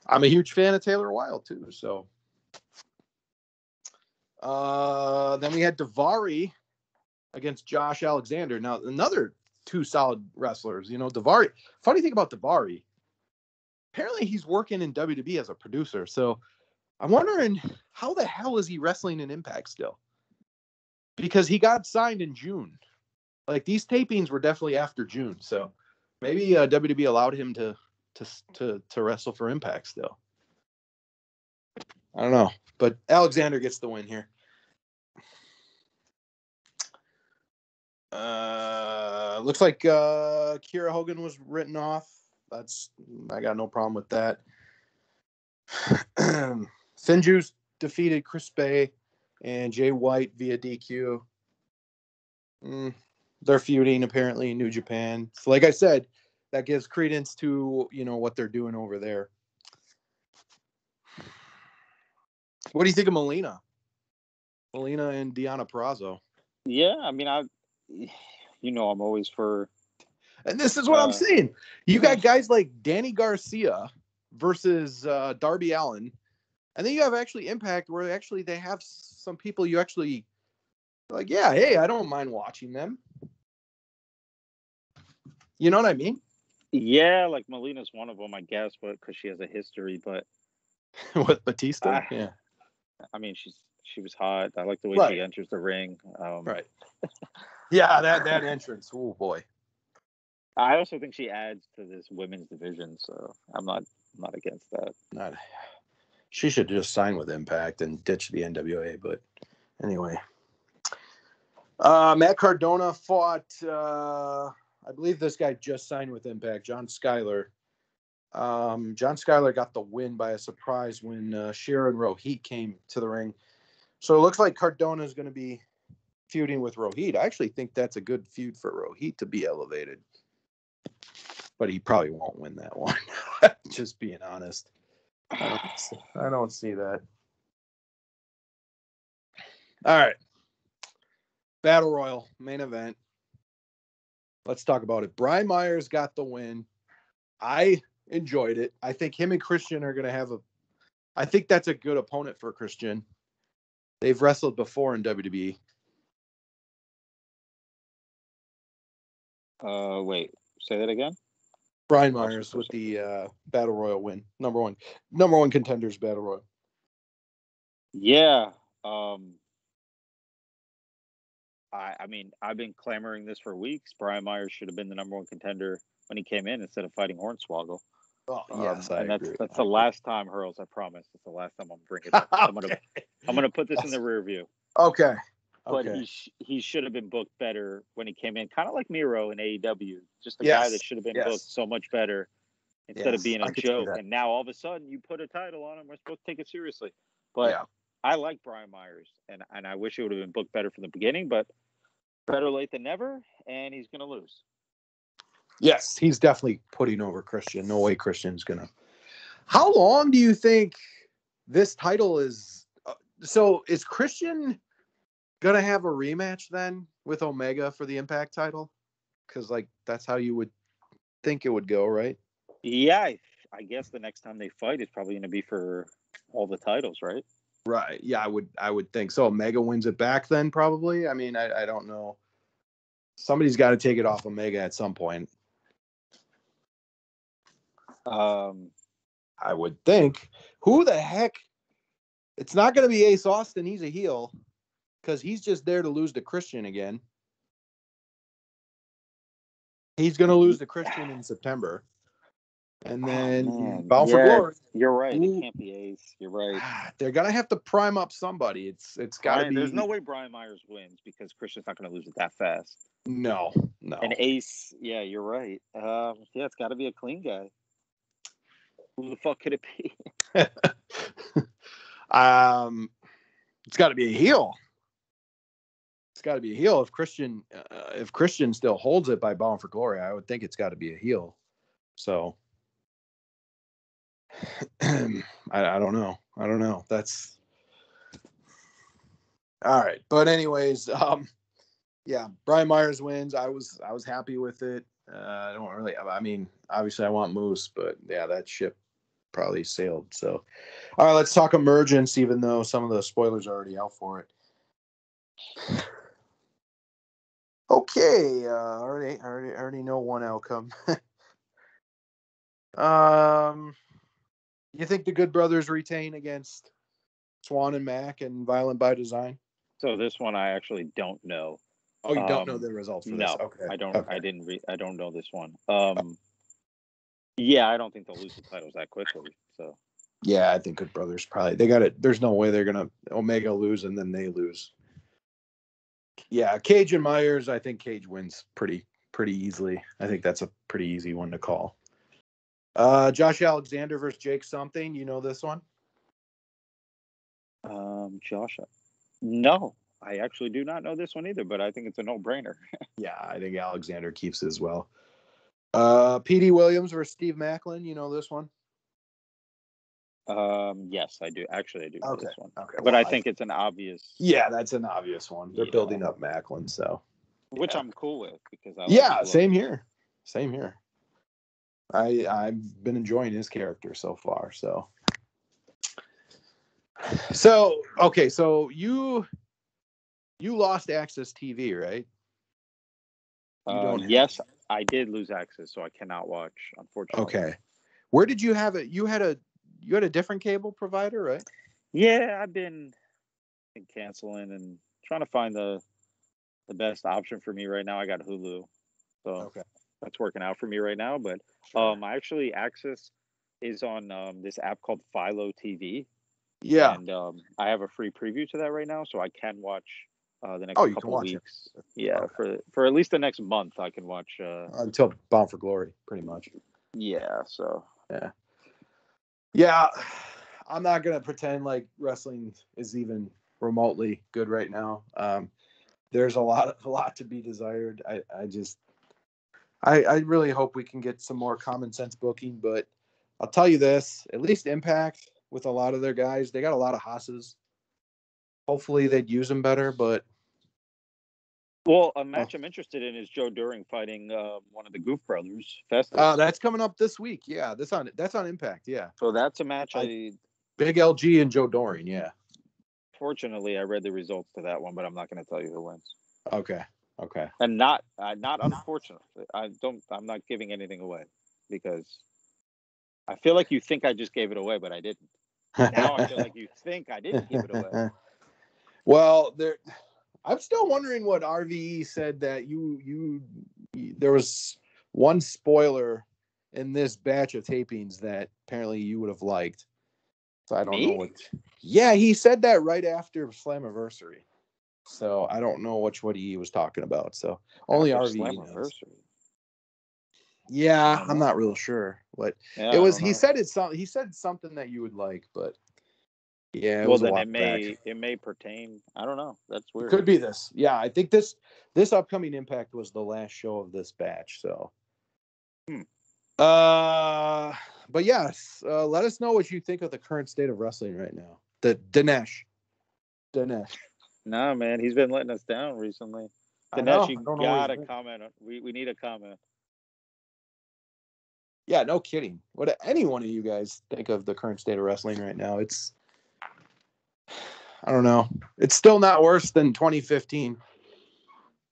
I'm a huge fan of Taylor Wilde too. So then we had Daivari against Josh Alexander. Now another two solid wrestlers. You know, Daivari. Funny thing about Daivari, apparently he's working in WWE as a producer. So I'm wondering how the hell is he wrestling in Impact still? Because he got signed in June. Like these tapings were definitely after June, so maybe WWE allowed him to wrestle for Impact still. I don't know, but Alexander gets the win here. Looks like Kiera Hogan was written off. I got no problem with that. Finjuice defeated Chris Bay and Jay White via DQ. They're feuding apparently in New Japan. So like I said, that gives credence to, what they're doing over there. What do you think of Melina? Melina and Deonna Purrazzo. Yeah, I mean, I'm always for. And this is what I'm saying. You got guys like Danny Garcia versus Darby Allin. And then you have actually Impact where actually they have some people you actually like, yeah, hey, I don't mind watching them. You know what I mean? Yeah, like Melina's one of them, I guess, but because she has a history. But with Batista, yeah. I mean, she was hot. I like the way she enters the ring. Right. Yeah, that entrance. Oh boy. I also think she adds to this women's division, so I'm not against that. She should just sign with Impact and ditch the NWA. But anyway, Matt Cardona fought. I believe this guy just signed with Impact, John Skyler. John Skyler got the win by a surprise when Sharon Rohit came to the ring. So it looks like Cardona is going to be feuding with Rohit. I actually think that's a good feud for Rohit to be elevated. But he probably won't win that one. Just being honest. I don't see that. All right. Battle Royal, main event. Let's talk about it. Brian Myers got the win. I enjoyed it. I think him and Christian are going to have I think that's a good opponent for Christian. They've wrestled before in WWE. Wait, say that again? Brian Myers with the Battle Royal win. Number one contenders Battle Royal. Yeah. I mean, I've been clamoring this for weeks. Brian Myers should have been the number one contender when he came in instead of fighting Hornswoggle. Oh, yes, I agree. That's the last time, Hurls. I promise. It's the last time I'm bringing it up. Okay. I'm gonna put this in the rear view. Okay. But he should have been booked better when he came in, kind of like Miro in AEW. Just a guy that should have been booked so much better instead of being a joke. And now all of a sudden you put a title on him. We're supposed to take it seriously. But I like Brian Myers, and I wish it would have been booked better from the beginning. But better late than never, and he's gonna lose. Yes, he's definitely putting over Christian. No way Christian's gonna. How long do you think this title is? So is Christian gonna have a rematch then with Omega for the Impact title? Because that's how you would think it would go, right? Yeah, I guess the next time they fight is probably gonna be for all the titles, right? Right. Yeah, I would think so. Omega wins it back then, probably. I mean, I don't know. Somebody's got to take it off Omega at some point. I would think. Who the heck? It's not going to be Ace Austin. He's a heel because he's just there to lose to Christian again. He's going to lose to Christian in September. And then Bound for Glory. You're right. It can't be Ace. You're right. They're going to have to prime up somebody. It's got to be. There's no way Brian Myers wins because Christian's not going to lose it that fast. No. And Ace, yeah, you're right. It's got to be a clean guy. Who the fuck could it be? It's got to be a heel. It's got to be a heel. If Christian still holds it by Bound for Glory, I would think it's got to be a heel. So I don't know. I don't know. That's all right. But anyways, yeah, Brian Myers wins. I was happy with it. I don't really. I mean, obviously, I want Moose, but yeah, that ship probably sailed. So, all right, let's talk Emergence. Even though some of the spoilers are already out for it. Okay, already know one outcome. You think the Good Brothers retain against Swan and Mac and Violent by Design? So this one I actually don't know. Oh, you don't know the results for this? No, Okay. I don't. Okay. I don't know this one. Yeah, I don't think they'll lose the titles that quickly. So Yeah, I think Good Brothers probably they got it. There's no way they're gonna Omega lose and then they lose. Yeah, Cage and Myers. I think Cage wins pretty easily. I think that's a pretty easy one to call. Josh Alexander versus Jake something. You know this one? Josh, no, I actually do not know this one either. But I think it's a no-brainer. Yeah, I think Alexander keeps it as well. Petey Williams versus Steve Macklin. You know this one? Yes, I do. Actually, I do know this one. Okay, but I think it's an obvious. Yeah, that's an obvious one. They're building up Macklin, so which I'm cool with because I like same here. I've been enjoying his character so far. So okay, so you lost Access TV, right? You don't. Yes, I did lose access, so I cannot watch. Unfortunately. Okay, where did you have it? You had a different cable provider, right? Yeah, I've been canceling and trying to find the best option for me right now. I got Hulu, so that's working out for me right now. But I actually Access is on this app called Philo TV. Yeah, and I have a free preview to that right now, so I can watch the next couple of weeks. It. Yeah, for at least the next month, I can watch until Bound for Glory, pretty much. Yeah. So. Yeah. I'm not gonna pretend like wrestling is even remotely good right now. There's a lot to be desired. I really hope we can get some more common sense booking, but I'll tell you this: at least Impact with a lot of their guys, they got a lot of hosses. Hopefully, they'd use them better, but. Well, a match I'm interested in is Joe Doering fighting one of the Goof brothers, Festus. That's coming up this week. Yeah, that's on Impact. Yeah. So that's a match Big LG and Joe Doering. Yeah. Fortunately, I read the results to that one, but I'm not going to tell you who wins. Okay. And not unfortunately. I'm not giving anything away because I feel like you think I just gave it away, but I didn't. Now I feel like you think I didn't give it away. Well, I'm still wondering what RVE said that you there was one spoiler in this batch of tapings that apparently you would have liked. So I don't know what. Yeah, he said that right after Slammiversary. So I don't know what he was talking about. So only RVE knows. Yeah, I'm not real sure what it was. He said he said something that you would like, but yeah, it was a while back. It may pertain. I don't know. That's weird. It could be this. Yeah, I think this upcoming Impact was the last show of this batch. So, but yes, let us know what you think of the current state of wrestling right now. The Dinesh. No, man, he's been letting us down recently. Dinesh, you gotta comment. We need a comment. Yeah, no kidding. What any one of you guys think of the current state of wrestling right now? I don't know. It's still not worse than 2015,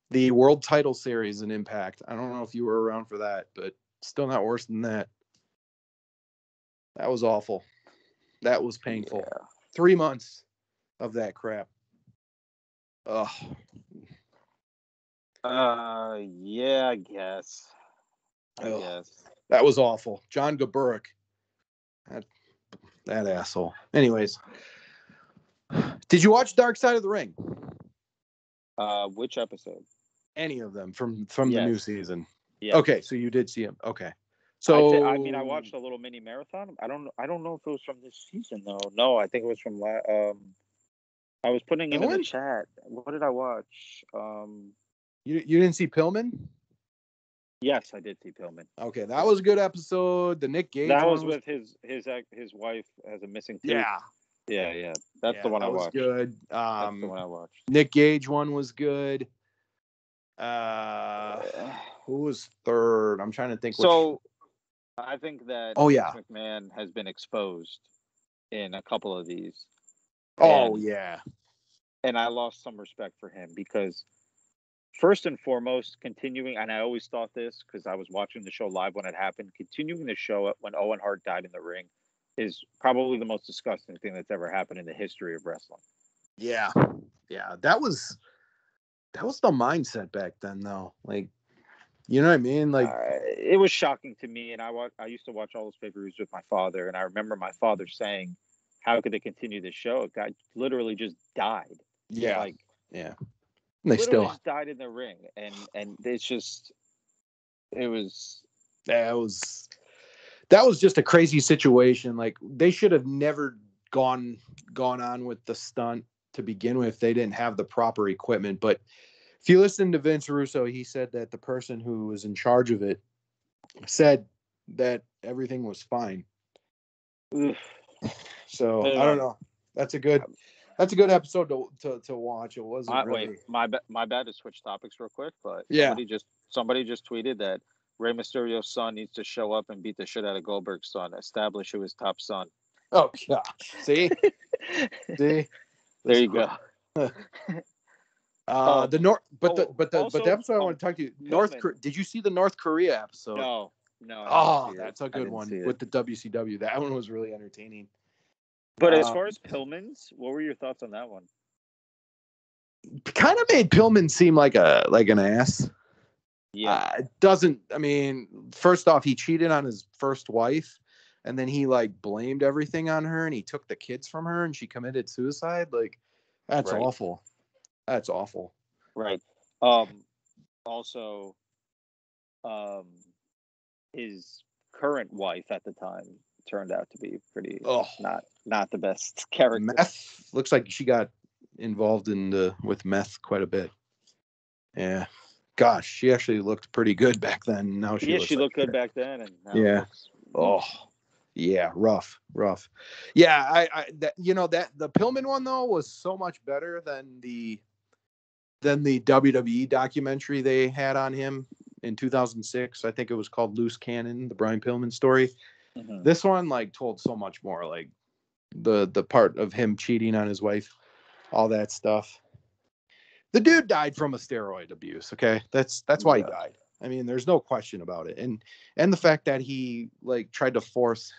the World Title Series in Impact. I don't know if you were around for that, but still not worse than that. That was awful. That was painful. Yeah. 3 months of that crap. Ugh. Yeah, I guess. That was awful. John Gaburek. That asshole. Anyways. Did you watch Dark Side of the Ring? Which episode? Any of them from the new season. Yeah. Okay, so you did see him. Okay. So I watched a little mini marathon. I don't know if it was from this season though. No, I think it was from I was putting it in the chat. What did I watch? You didn't see Pillman? Yes, I did see Pillman. Okay, that was a good episode. The Nick Gage That one was with his wife has a missing tooth. Yeah. Yeah. That's the one that I was watched. good. That's the one I watched. Nick Gage one was good. Who was third? I'm trying to think. So, I think that Oh, Vince yeah. McMahon has been exposed in a couple of these. Oh, yeah. And I lost some respect for him because, first and foremost, continuing, and I always thought this because I was watching the show live when it happened, continuing the show when Owen Hart died in the ring is probably the most disgusting thing that's ever happened in the history of wrestling. Yeah. That was the mindset back then, though. Like, you know what I mean? Like, it was shocking to me, and I used to watch all those pay-per-views with my father, and I remember my father saying, "How could they continue this show? A guy literally just died." yeah. And they still just died in the ring, and it's just it was. That was just a crazy situation. Like, they should have never gone on with the stunt to begin with. They didn't have the proper equipment. But if you listen to Vince Russo, he said that the person who was in charge of it said that everything was fine. So I don't know. That's a good episode to watch. It wasn't really. Wait, my bad to switch topics real quick, but yeah. somebody just tweeted that Rey Mysterio's son needs to show up and beat the shit out of Goldberg's son. Establish who his top son. Oh gosh, see. There you go. The episode I want to talk to you. Did you see the North Korea episode? No. That's a good one with the WCW. That one was really entertaining. But as far as Pillman's, what were your thoughts on that one? Kind of made Pillman seem like an ass. Yeah. It doesn't. I mean, first off, he cheated on his first wife, and then he blamed everything on her, and he took the kids from her, and she committed suicide. Like, that's awful. That's awful. Right. Also, his current wife at the time turned out to be pretty not the best character. Meth looks like she got involved with meth quite a bit. Yeah. Gosh, she actually looked pretty good back then. Now she looked good back then, and now rough. Yeah, that the Pillman one though was so much better than the WWE documentary they had on him in 2006. I think it was called Loose Cannon, the Brian Pillman story. Mm-hmm. This one told so much more, like the part of him cheating on his wife, all that stuff. The dude died from a steroid abuse. Okay, that's why he died. I mean, there's no question about it. And the fact that he tried to force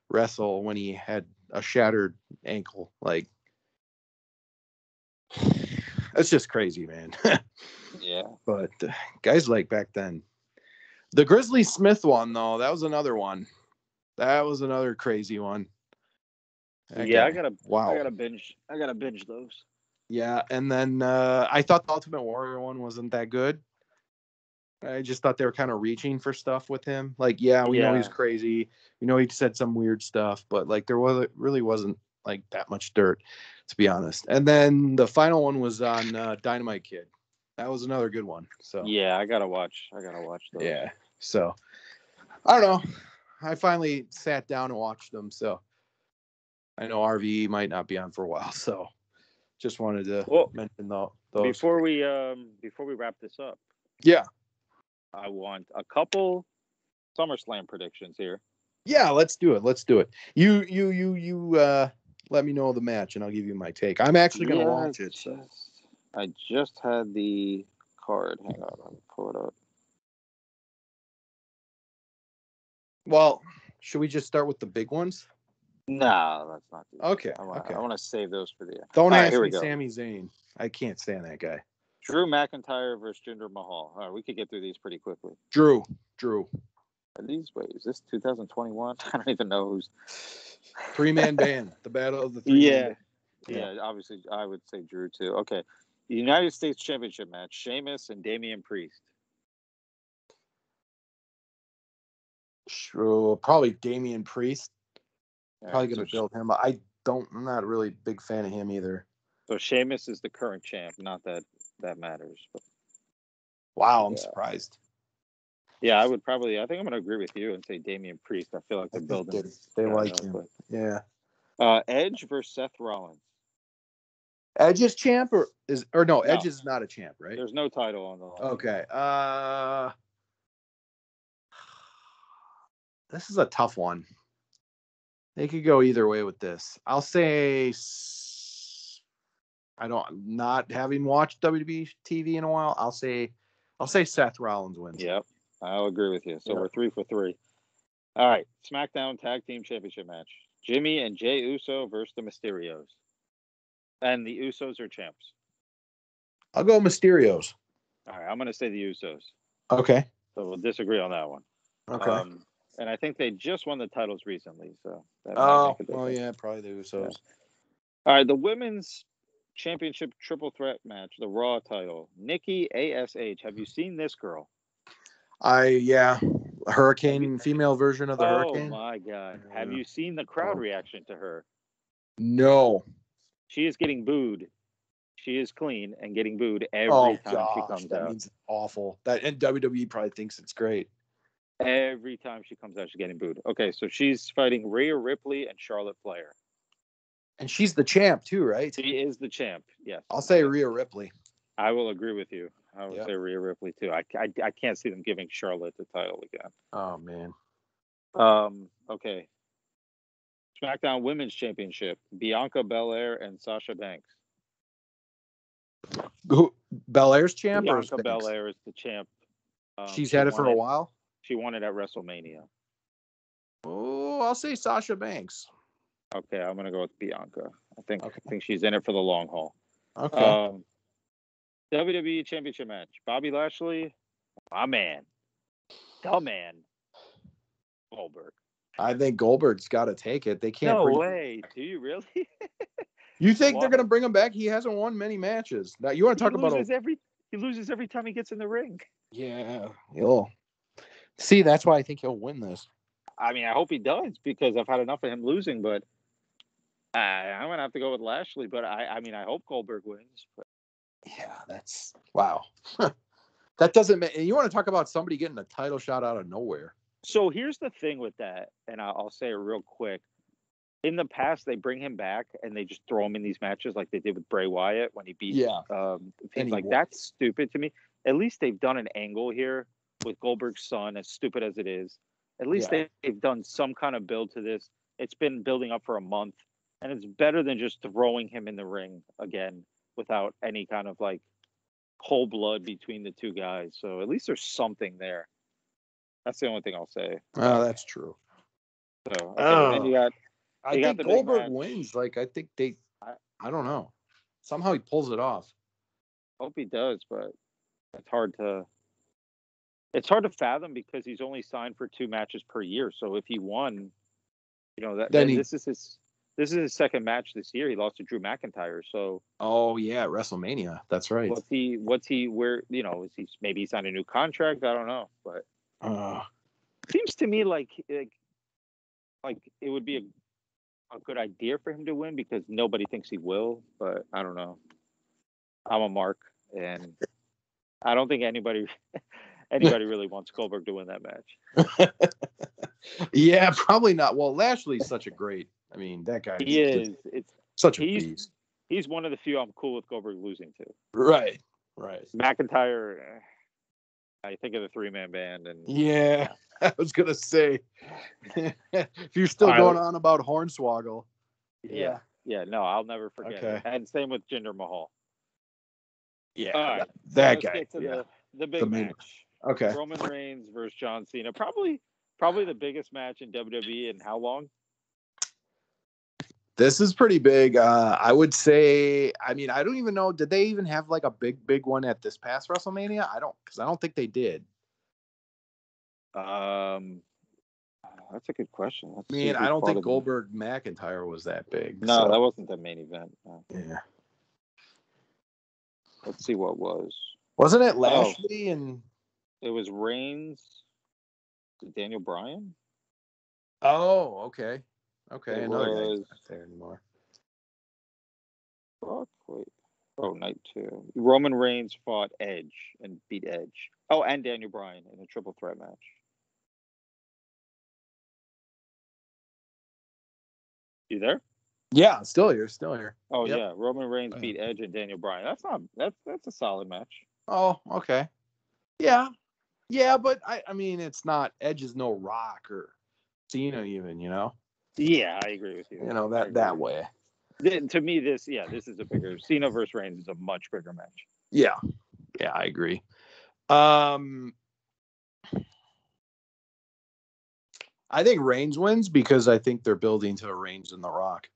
wrestle when he had a shattered ankle, that's just crazy, man. Yeah. But guys back then, the Grizzly Smith one though, that was another one. That was another crazy one. I gotta binge those. Yeah, and then I thought the Ultimate Warrior one wasn't that good. I just thought they were kind of reaching for stuff with him. We know he's crazy. We know he said some weird stuff, but there really wasn't that much dirt, to be honest. And then the final one was on Dynamite Kid. That was another good one. So yeah, I gotta watch those. Yeah. So I don't know. I finally sat down and watched them. So I know RVE might not be on for a while. So just wanted to mention those. Before we wrap this up. Yeah. I want a couple SummerSlam predictions here. Yeah, let's do it. You let me know the match and I'll give you my take. I'm actually going to watch it. So. I just had the card. Hang on, let me pull it up. Well, should we just start with the big ones? No, let's not do that. Okay. I want to save those for the end. Don't ask me Sami Zayn. I can't stand that guy. Drew McIntyre versus Jinder Mahal. All right, we could get through these pretty quickly. Drew. Is this 2021? I don't even know who's 3-man band. The battle of the 3-man. Yeah. Obviously, I would say Drew too. Okay, the United States Championship match: Sheamus and Damian Priest. Sure, probably Damian Priest. Probably going to build him. I'm not really a big fan of him either. So Sheamus is the current champ. Not that matters. But wow, I'm surprised. Yeah, I think I'm going to agree with you and say Damian Priest. I feel like they're building. They like him. But, yeah. Edge versus Seth Rollins. Edge is champ no, No. Edge is not a champ, right? There's no title on the line. Okay. This is a tough one. They could go either way with this. I'll say not having watched WWE TV in a while, I'll say Seth Rollins wins. Yep. I'll agree with you. So Yep. we're 3 for 3. All right. SmackDown Tag Team Championship match. Jimmy and Jey Uso versus the Mysterios. And the Usos are champs. I'll go Mysterios. All right. I'm going to say the Usos. Okay. So we'll disagree on that one. Okay. And I think they just won the titles recently. So that well, yeah, probably the Usos. Yeah. All right. The Women's Championship Triple Threat match, the Raw title. Nikki ASH. Have you seen this girl? Hurricane, female version of the Hurricane. Oh my God. Have you seen the crowd reaction to her? No. She is getting booed. She is clean and getting booed every time she comes that out. means awful. And WWE probably thinks it's great. Every time she comes out, she's getting booed. Okay, so she's fighting Rhea Ripley and Charlotte Flair. And she's the champ too, right? She is the champ. Yes. I'll say Rhea Ripley. I will agree with you. I would say Rhea Ripley too. I can't see them giving Charlotte the title again. Oh man. Okay. SmackDown Women's Championship: Bianca Belair and Sasha Banks. Who? Belair's champ or Bianca Belair is the champ. She's had it for a while. She won it at WrestleMania. Oh, I'll say Sasha Banks. Okay, I'm gonna go with Bianca. I think she's in it for the long haul. Okay. WWE Championship match: Bobby Lashley, my man, the man, Goldberg. I think Goldberg's got to take it. They can't. No way. Do you really? You think they're going to bring him back? He hasn't won many matches. Now you want to talk about he loses every time he gets in the ring. Yeah. See, that's why I think he'll win this. I mean, I hope he does because I've had enough of him losing. But I'm gonna have to go with Lashley. But I mean, I hope Goldberg wins. But. Yeah, that's wow. That doesn't make. You want to talk about somebody getting a title shot out of nowhere? So here's the thing with that, and I'll say it real quick. In the past, they bring him back and they just throw him in these matches like they did with Bray Wyatt when he beat things like that's stupid to me. At least they've done an angle here with Goldberg's son, as stupid as it is. At least they've done some kind of build to this. It's been building up for a month, and it's better than just throwing him in the ring again without any kind of like cold blood between the two guys. So at least there's something there. That's the only thing I'll say. Oh, that's true. So then you got. I think Goldberg wins. Like I think I don't know. Somehow he pulls it off. Hope he does, but it's hard to fathom because he's only signed for 2 matches per year. So if he won, this is his second match this year. He lost to Drew McIntyre. So WrestleMania. That's right. What's he where is he maybe he signed a new contract? I don't know, but seems to me like it would be a good idea for him to win because nobody thinks he will, but I don't know. I'm a mark, and I don't think anybody really wants Goldberg to win that match. Yeah, probably not. Well, Lashley's such a great. I mean, that guy. He is. It's such a beast. He's one of the few I'm cool with Goldberg losing to. Right. McIntyre. I think of the 3-man band, and yeah. I was gonna say, if you're still going on about Hornswoggle. Yeah. No, I'll never forget it. And same with Jinder Mahal. Yeah, all right, that so guy. Let's get to the big match. Okay. Roman Reigns versus John Cena. Probably the biggest match in WWE in how long? This is pretty big. I would say. I mean, I don't even know. Did they even have like a big one at this past WrestleMania? I don't think they did. That's a good question. I don't think Goldberg McIntyre was that big. No, that wasn't the main event. No. Yeah. Let's see what was. Wasn't it Lashley and? It was Reigns. Daniel Bryan. Oh, okay. It Another was... guy's not there anymore. Fuck, wait. Oh, night 2. Roman Reigns fought Edge and beat Edge. Oh, and Daniel Bryan in a triple threat match. You there? Yeah, still here. Oh Yep. yeah, Roman Reigns beat Edge and Daniel Bryan. That's a solid match. Oh, okay. Yeah. Yeah, but I mean, it's not, Edge is no Rock or Cena even, Yeah, I agree with you. That way. To me, this is a bigger Cena versus Reigns is a much bigger match. Yeah, I agree. I think Reigns wins because I think they're building to Reigns and The Rock.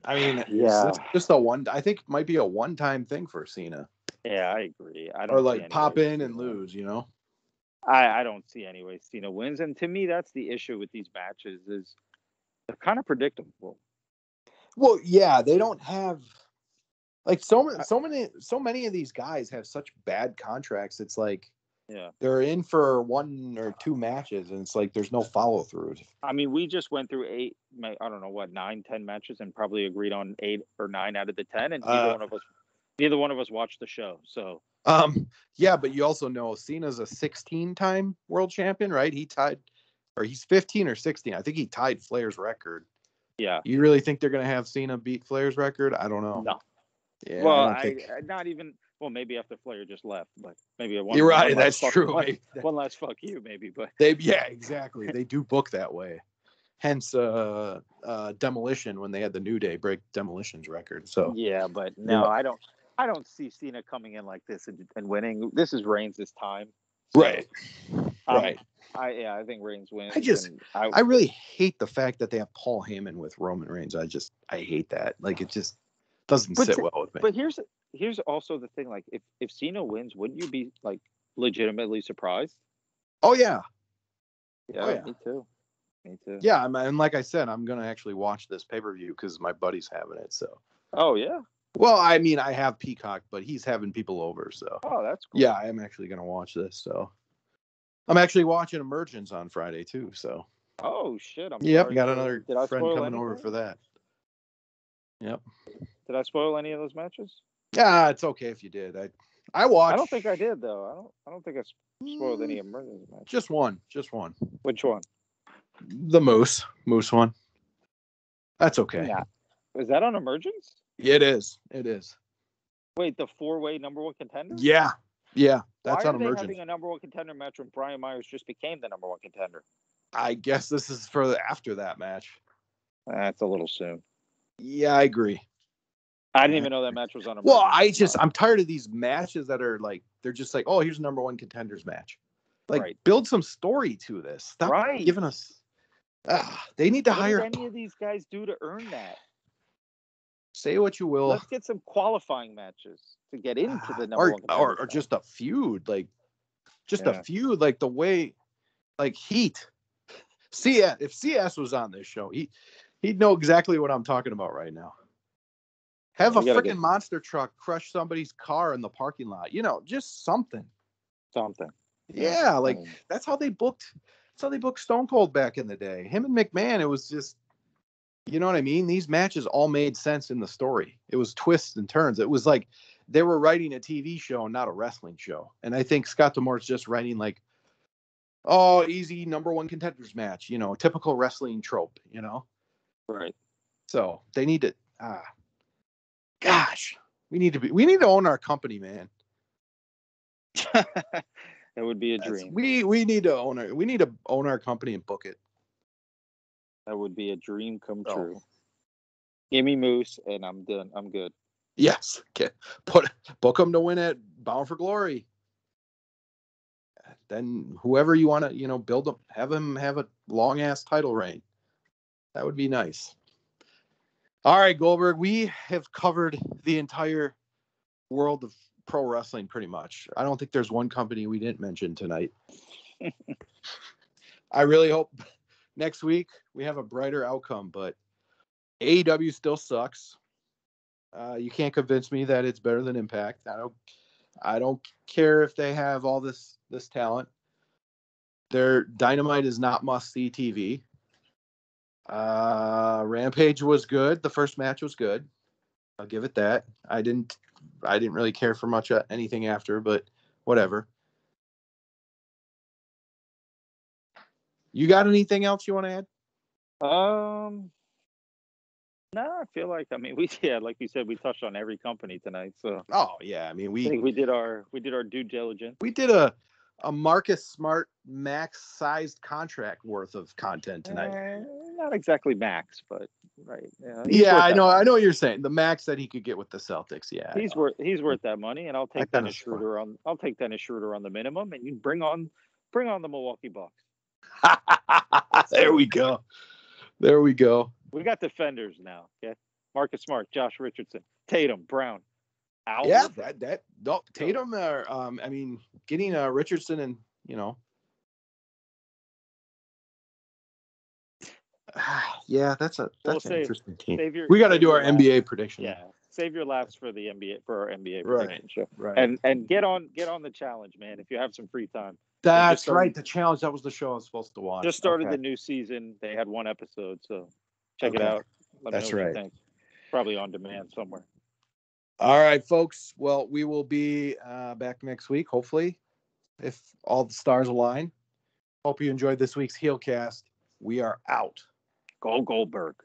I mean, it's just I think it might be a one-time thing for Cena. Yeah, I agree. I don't or like pop in and lose, I don't see anyway Cena wins, and to me that's the issue with these matches is they're kind of predictable. Well, yeah, they don't have like so many of these guys have such bad contracts. It's like they're in for 1 or 2 matches, and it's like there's no follow through. I mean, we just went through 9, 10 matches, and probably agreed on 8 or 9 out of the 10, and neither one of us watched the show. So yeah, but you also know Cena's a 16-time world champion, right? He's 15 or 16. I think he tied Flair's record. Yeah. You really think they're going to have Cena beat Flair's record? I don't know. No. Yeah. Well, not even. Well, maybe after Flair just left, but maybe you're right. That's true. One last fuck you, maybe. But exactly. They do book that way. Hence, Demolition when they had the New Day break Demolition's record. So yeah, but no, I don't see Cena coming in like this and winning. This is Reigns' time. So, right. Right. I think Reigns wins. I really hate the fact that they have Paul Heyman with Roman Reigns. I hate that. Like, it just doesn't sit well with me. But here's also the thing. Like, if Cena wins, wouldn't you be like legitimately surprised? Oh yeah. Yeah, me too. Yeah, and like I said, I'm gonna actually watch this pay-per-view because my buddy's having it. So. Oh yeah. Well, I mean, I have Peacock, but he's having people over. So. Oh, that's cool. Yeah, I am actually gonna watch this. So. I'm actually watching Emergence on Friday too. So. Oh shit! Yep, got another friend coming over for that. Yep. Did I spoil any of those matches? Yeah, it's okay if you did. I watched. I don't think I did though. I don't think I spoiled any Emergence matches. Just one. Which one? The Moose one. That's okay. Yeah. Is that on Emergence? It is. Wait, the 4-way number 1 contender? Yeah. That's on Emergence. Why are they having a number 1 contender match when Brian Myers just became the number 1 contender? I guess this is for after that match. That's a little soon. Yeah, I agree. I didn't even know that match was on Emergence. Well, I'm tired of these matches that are like, they're just like, oh, here's a number 1 contenders match. Like, build some story to this. Stop giving us. They need to hire. What did any of these guys do to earn that? Say what you will. Let's get some qualifying matches to get into the number 1 contenders. Or just a feud, like a feud, like the way, like Heat. If CS was on this show, he'd know exactly what I'm talking about right now. Have a freaking monster truck crush somebody's car in the parking lot. Just something. Yeah, like that's how they booked Stone Cold back in the day. Him and McMahon, it was just, you know what I mean? These matches all made sense in the story. It was twists and turns. It was like they were writing a TV show, not a wrestling show. And I think Scott D'Amore's just writing like, oh, easy number 1 contenders match, typical wrestling trope, Right. So they need to, gosh, we need to own our company, man. That would be a dream. We need to own our company and book it. That would be a dream come true. Give me Moose and I'm done. I'm good. Yes. Okay. Book them to win it. Bound for Glory. Then whoever you want to, build them, have him have a long ass title reign. That would be nice. All right, Goldberg, we have covered the entire world of pro wrestling pretty much. I don't think there's one company we didn't mention tonight. I really hope next week we have a brighter outcome, but AEW still sucks. You can't convince me that it's better than Impact. I don't care if they have all this talent. Their Dynamite is not must-see TV. Rampage was good. The first match was good. I'll give it that. I didn't really care for much anything after, but whatever. You got anything else you want to add? No, I feel like like you said, we touched on every company tonight. So Oh yeah, I mean I think we did our due diligence. We did a Marcus Smart max-sized contract worth of content tonight. Not exactly max, but right. Yeah, I know what you're saying. The max that he could get with the Celtics. Yeah, he's worth that money, and I'll take Dennis Schroeder on the minimum, and you bring on the Milwaukee Bucks. There we go. We got defenders now. Okay, Marcus Smart, Josh Richardson, Tatum, Brown. Al Yeah, Tatum. Getting Richardson and yeah, that's an interesting team. We got to do our NBA prediction. Yeah, save your laughs for the NBA for our NBA prediction show. Right. And get on the challenge, man. If you have some free time. That's right. The challenge, that was the show I was supposed to watch. Just started the new season. They had one episode, so check it out. Let me know what you think. Probably on demand somewhere. All right, folks. Well, we will be back next week, hopefully, if all the stars align. Hope you enjoyed this week's Heelcast. We are out. Go Goldberg.